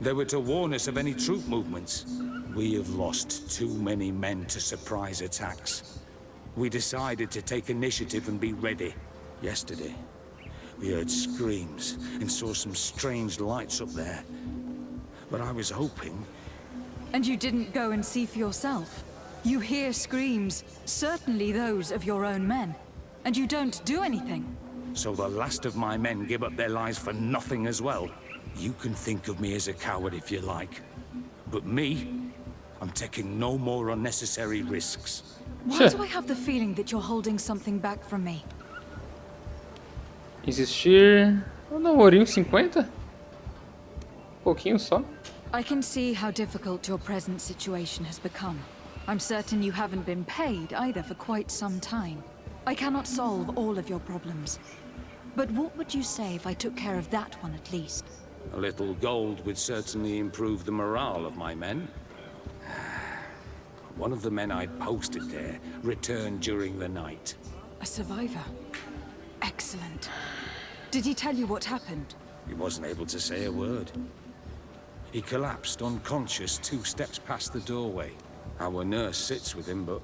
They were to warn us of any troop movements. We have lost too many men to surprise attacks. We decided to take initiative and be ready. Yesterday, we heard screams and saw some strange lights up there. But I was hoping...
And you didn't go and see for yourself? You hear screams, certainly those of your own men, and you don't do anything.
So the last of my men give up their lives for nothing as well? You can think of me as a coward if you like. But me, I'm taking no more unnecessary risks.
Why do I have the feeling that you're holding something back from me?
Existir... Um namorinho 50? Pouquinho só.
I can see how difficult your present situation has become. I'm certain you haven't been paid either for quite some time. I cannot solve all of your problems. But what would you say if I took care of that one at least?
A little gold would certainly improve the morale of my men. One of the men I'd posted there returned during the night.
A survivor? Excellent. Did he tell you what happened?
He wasn't able to say a word. He collapsed unconscious 2 steps past the doorway. Our nurse sits with him, but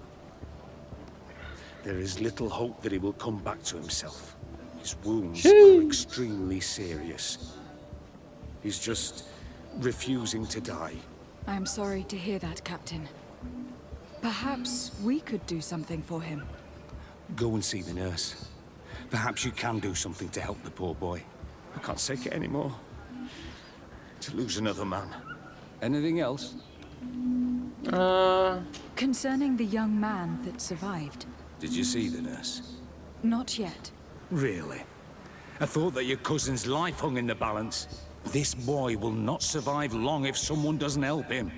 there is little hope that he will come back to himself. His wounds are extremely serious. He's just refusing to die.
I am sorry to hear that, Captain. Perhaps we could do something for him.
Go and see the nurse. Perhaps you can do something to help the poor boy. I can't take it anymore. To lose another man. Anything else?
Concerning the young man that survived.
Did you see the nurse?
Not yet.
Really? I thought that your cousin's life hung in the balance. This boy will not survive long if someone doesn't help him.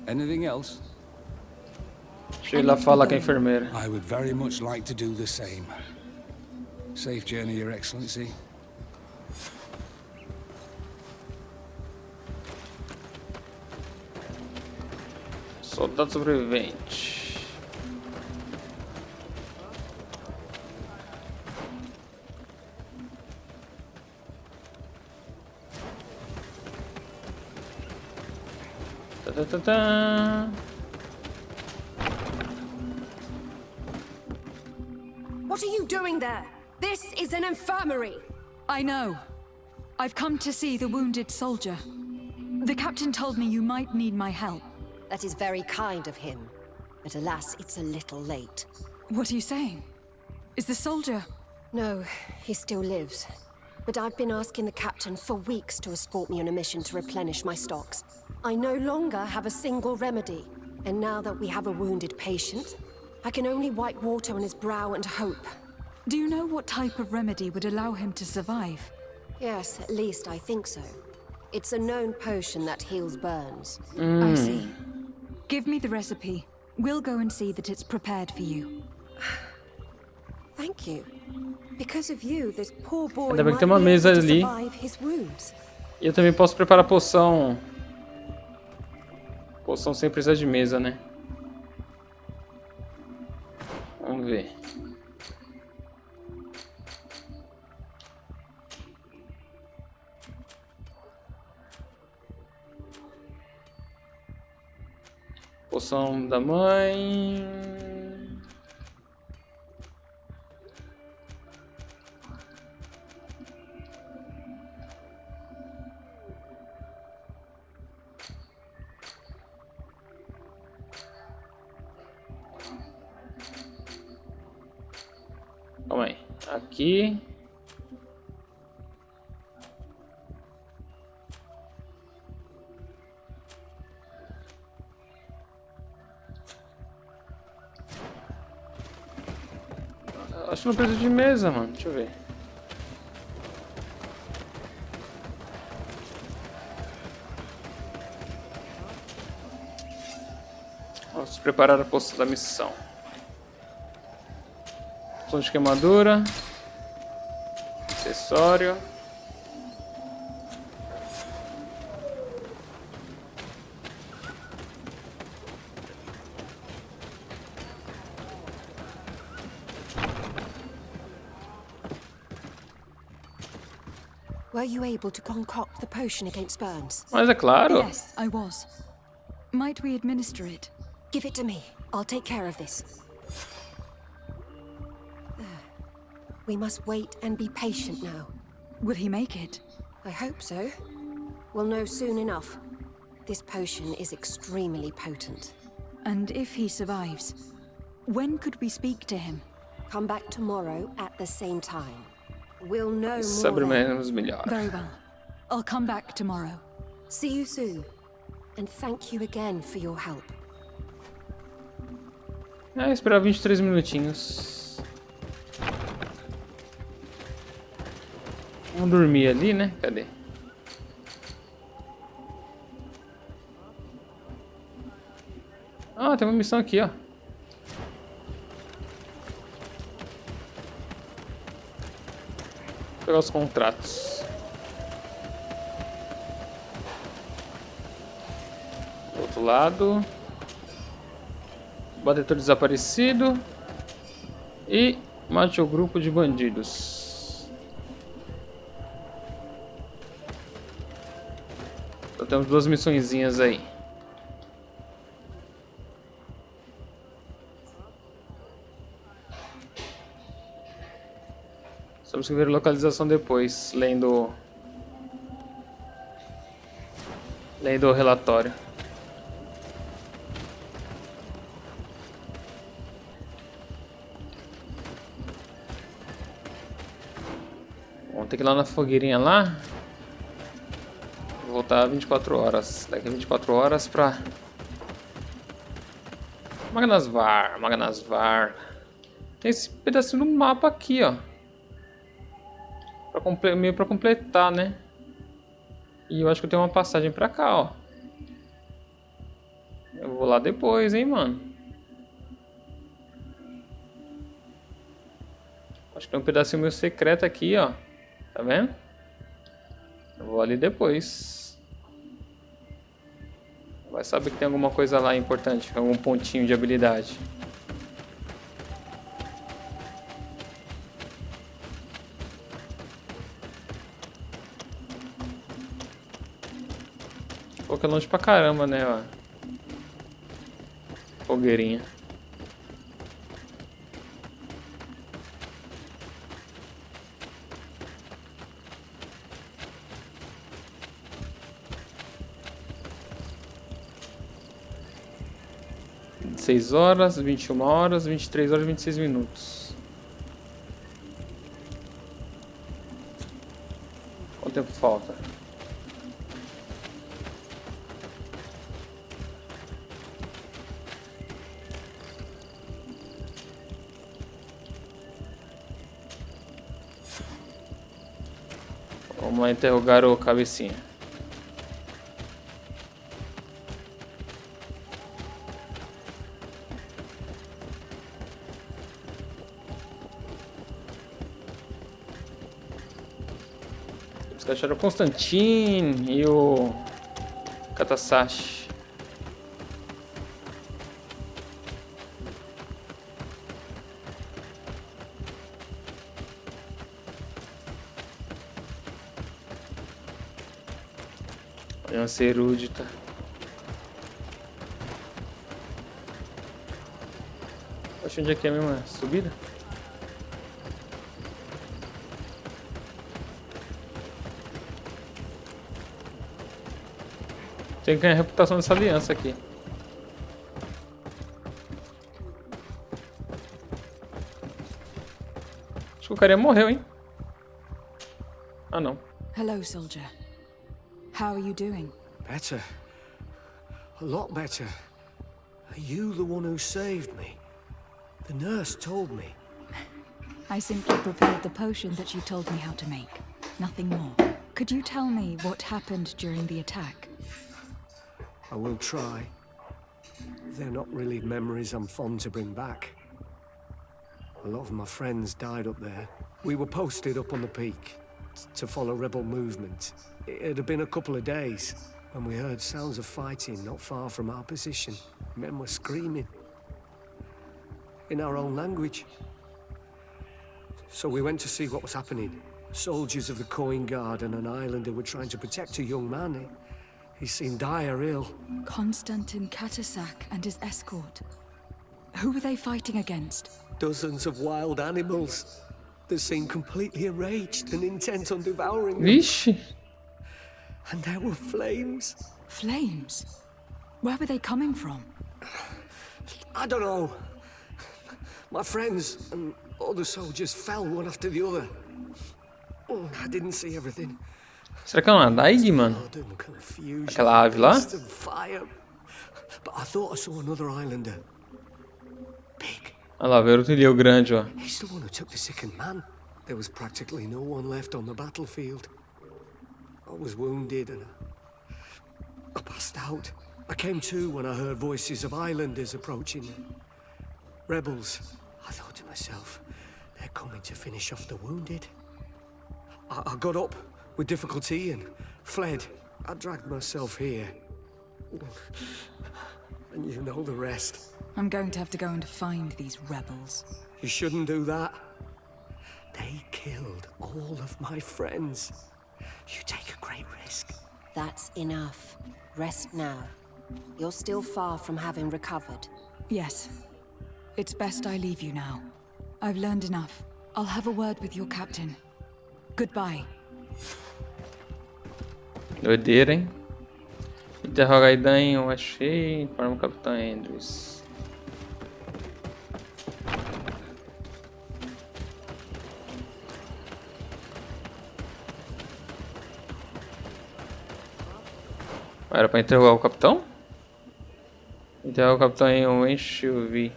Anything else?
Deixa eu ir lá falar com a enfermeira.
I would very much like to do the same. Safe journey, Your Excellency.
Soldado sobrevivente. Tá.
What are you doing there? This is an infirmary.
I know. I've come to see the wounded soldier. The captain told me you might need my help.
That is very kind of him. But alas, it's a little late.
What are you saying? Is the soldier...
No, he still lives. But I've been asking the captain for weeks to escort me on a mission to replenish my stocks. I no longer have a single remedy. And now that we have a wounded patient, I can only wipe water on his brow and hope.
Do you know what type of remedy would allow him to survive?
Yes, at least I think so. It's a known potion that heals burns.
I see. Give me the recipe. We'll go and see that it's prepared for you.
Thank you. Because of you, this poor boy
Ainda bem que
might
tem uma
be
mesa
able to
ali.
survive his wounds.
E eu também posso preparar poção. Poção sem precisar de mesa, né? Vamos ver. Poção da mãe. Calma aí. Aqui. Acho que não precisa de mesa, mano. Deixa eu ver. Vamos preparar a poção da missão. Poção de queimadura. Acessório.
Were you able to concoct the potion against burns?
Mas é claro.
Yes, I was. Might we administer it?
Give it to me. I'll take care of this. We must wait and be patient now.
Will he make it?
I hope so. We'll know soon enough. This potion is extremely potent.
And if he survives, when could we speak to him?
Come back tomorrow at the same time. We'll know more
Saber
then.
menos melhor.
Very well. I'll come back tomorrow.
See you soon. And thank you again for your help.
Esperar 23 minutinhos. Vamos dormir ali, né? Cadê? Ah, tem uma missão aqui, ó. Vou pegar os contratos. Do outro lado. Batetor desaparecido. E mate o grupo de bandidos. Então temos duas missõezinhas aí. Só escrever localização depois, lendo o relatório. Vamos ter que ir lá na fogueirinha lá. Vou voltar 24 horas. Daqui a 24 horas pra Magasvar, Magasvar. Tem esse pedacinho do mapa aqui, ó. Meio pra completar, né? E eu acho que eu tenho uma passagem pra cá, ó. Eu vou lá depois, hein, mano. Acho que tem um pedacinho meio secreto aqui, ó. Tá vendo? Eu vou ali depois. Vai saber que tem alguma coisa lá importante. Algum pontinho de habilidade. Pô, que é longe pra caramba, né, ó. Fogueirinha. Seis horas, 21 horas, 23 horas e 26 minutos. Quanto tempo falta? Vamos lá interrogar o cabecinha. Temos que achar o Constantine e o Katasashi. É uma cerúdita. Acho onde é que é mesmo a subida? Tem que ganhar a reputação dessa aliança aqui. Acho que o carinha morreu, hein? Ah, não.
Hello, soldier. How are you doing?
Better. A lot better. Are you the one who saved me? The nurse told me.
I simply prepared the potion that you told me how to make. Nothing more. Could you tell me what happened during the attack?
I will try. They're not really memories I'm fond to bring back. A lot of my friends died up there. We were posted up on the peak to follow rebel movement. It had been a couple of days when we heard sounds of fighting not far from our position. Men were screaming in our own language. So we went to see what was happening. Soldiers of the Coin Guard and an islander were trying to protect a young man. He seemed dire ill.
Konstantin Katasak and his escort. Who were they fighting against?
Dozens of wild animals. They seemed completely enraged and intent on devouring them.
Vixe!
And there were flames.
Flames? Where were they coming from?
I don't know. My friends and other soldiers fell one after the other. I didn't see everything.
Será que é uma Daig, mano?
Blood and confusion.
Aquela ave lá?
Mist and fire. But I thought I saw another islander. Big.
Olha lá, veio outro ilha grande, ó.
He's the one who took the sickened man. There was practically no one left on the battlefield. I was wounded and I passed out. I came to when I heard voices of islanders approaching. Rebels. I thought to myself, they're coming to finish off the wounded. I got up with difficulty and fled. I dragged myself here. And you know the rest.
I'm going to have to go and find these rebels.
You shouldn't do that. They killed all of my friends. You take a great risk.
That's enough. Rest now. You're still far from having recovered.
Yes. It's best I leave you now. I've learned enough. I'll have a word with your captain. Goodbye.
Doideira, hein? Interroga Aidan, eu achei. Informa o Capitão Andrews. Era pra interrogar o capitão? Então o capitão em um enxuvi.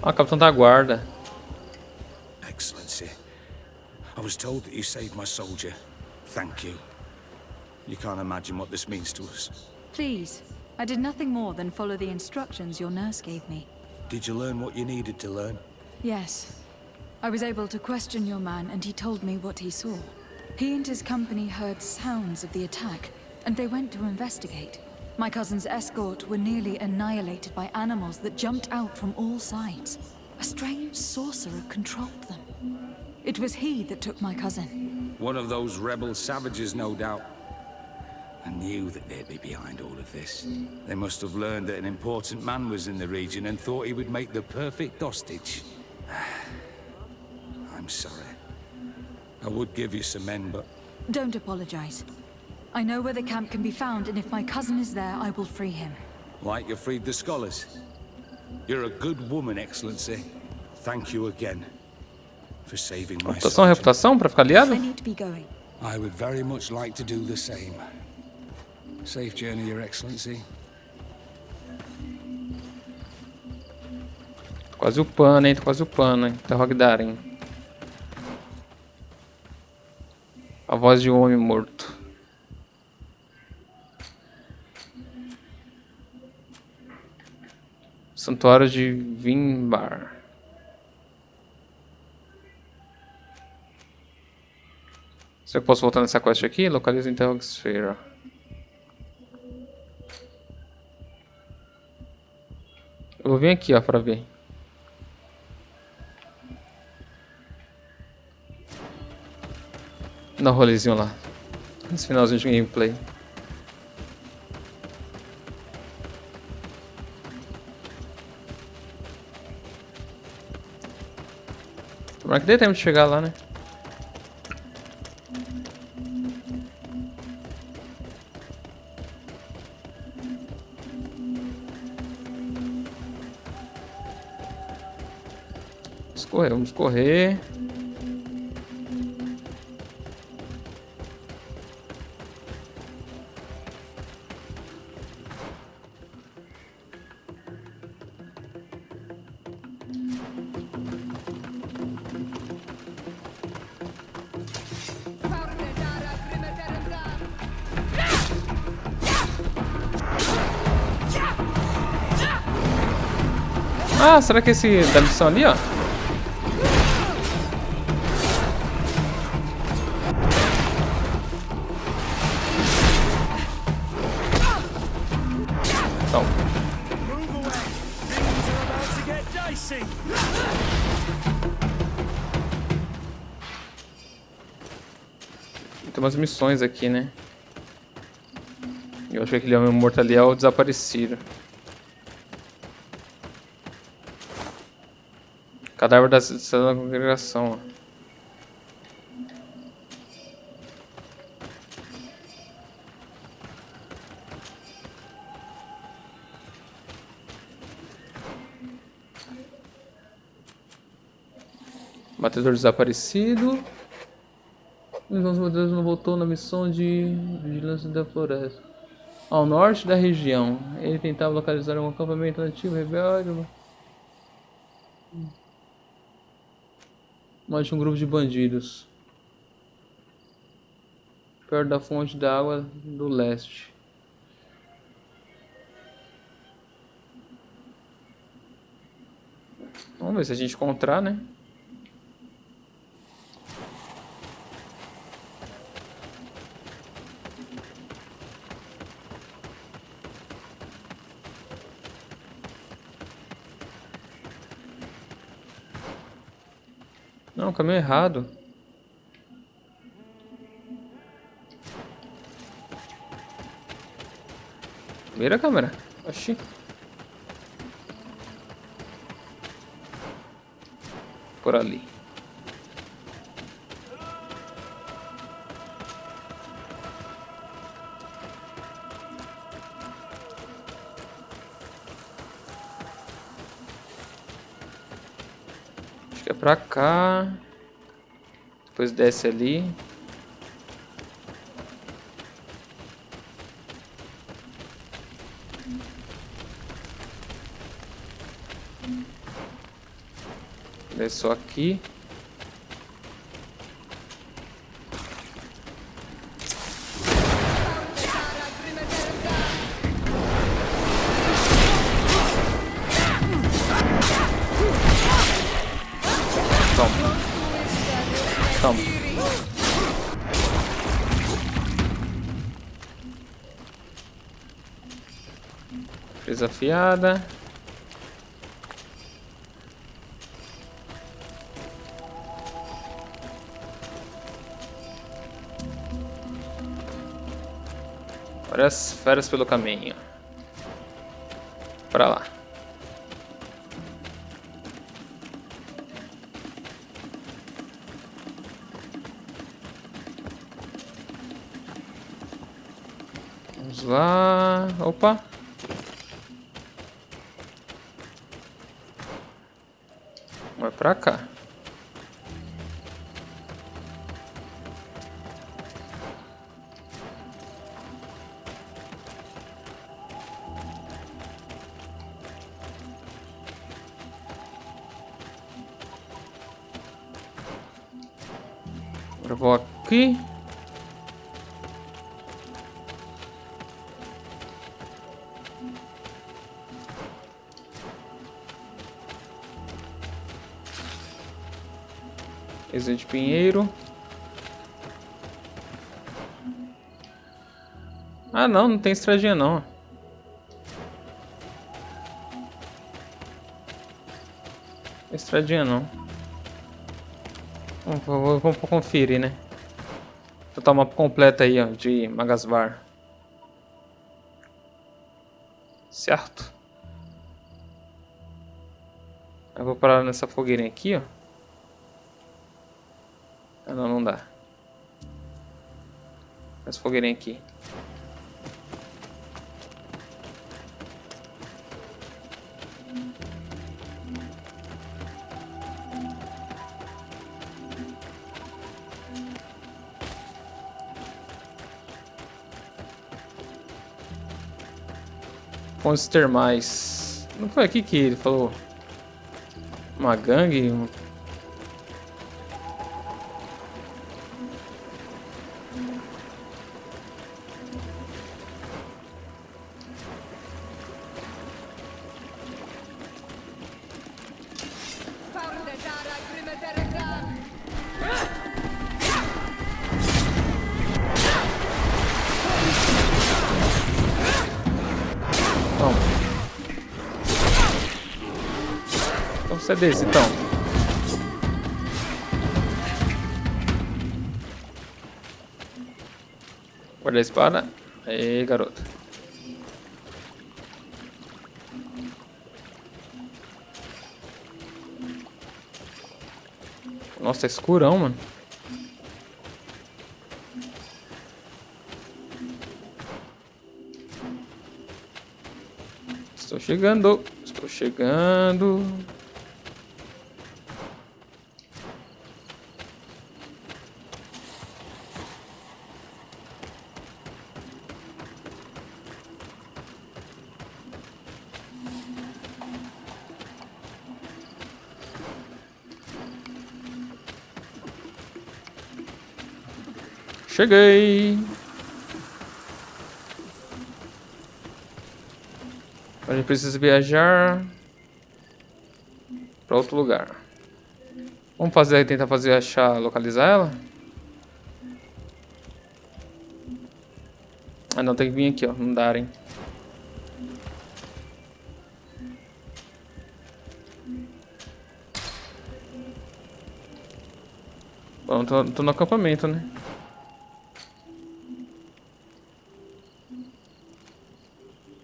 Ah, capitão da guarda.
Excellency, I was told that you saved my soldier. Thank you. You can't imagine what this means to us.
Please, I did nothing more than follow the instructions your nurse gave me.
Did you learn what you needed to learn?
Yes. I was able to question your man, and he told me what he saw. He and his company heard sounds of the attack, and they went to investigate. My cousin's escort were nearly annihilated by animals that jumped out from all sides. A strange sorcerer controlled them. It was he that took my cousin.
One of those rebel savages, no doubt. I knew that they'd be behind all of this. They must have learned that an important man was in the region and thought he would make the perfect hostage. I'm sorry. I would give you some men, but...
Don't apologize. I know where the camp can be found, and if my cousin is there, I will free him.
Like you freed the scholars. You're a good woman, Excellency. Thank you again for saving my
Reputação,
soldier.
reputação pra ficar aliado?
I need to be going.
I would very much like to do the same. Safe journey, Your Excellency.
Tô quase upando, hein? Tô quase upando, hein? Interrogdar, hein? A voz de um homem morto. Santuário de Vinbar. Será que eu posso voltar nessa quest aqui? Localiza a interrogsfera. Eu vou vir aqui, ó, pra ver. Dá um rolezinho lá. Nesse finalzinho de gameplay. Tomara que dê tempo de chegar lá, né? Vamos correr, vamos correr. Ah, será que esse da missão ali, ó? Então. Tem umas missões aqui, né? Eu acho que aquele homem morto ali é o desaparecido. Cadáver da cidadã da congregação. Ó. Batedor desaparecido. Os nossos batedores não voltou na missão de vigilância da floresta. Ao norte da região. Ele tentava localizar um acampamento nativo rebelde. Mais de um grupo de bandidos. Perto da fonte da água do leste. Vamos ver se a gente encontrar, né? Não, caminho errado. Vira a câmera. Oxi. Por ali. que é pra cá. Depois desce ali. Desce só aqui. Toma. Presa afiada. Várias feras pelo caminho. Pra lá. Vamos lá. Opa. Vai pra cá. Agora eu vou aqui. Esse de pinheiro. Ah, não tem estradinha não. Estradinha não. Vamos conferir, né? Total mapa completo aí, ó, de Magasvar. Certo. Eu vou parar nessa fogueirinha aqui, ó. Ah, não, não dá. Essa fogueirinha aqui. Fontes termais. Não foi aqui que ele falou? Uma gangue? Então você é desse, então. Guarda a espada. Aí, garoto. Nossa, é escurão, mano. Estou chegando. Estou chegando. Cheguei! A gente precisa viajar para outro lugar. Vamos tentar localizar ela? Ah não, tem que vir aqui, ó, não dá, hein? Bom, tô no acampamento, né?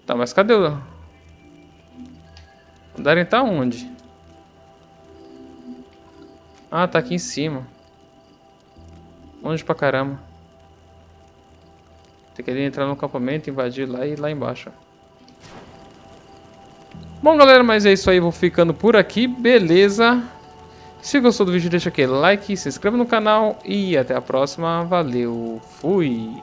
Tá, mas cadê o... O Darren tá onde? Ah, tá aqui em cima. Longe pra caramba. Tem que entrar no acampamento, invadir lá e ir lá embaixo. Bom, galera, mas é isso aí. Vou ficando por aqui. Beleza. Se gostou do vídeo, deixa aquele like, se inscreva no canal e até a próxima. Valeu, fui!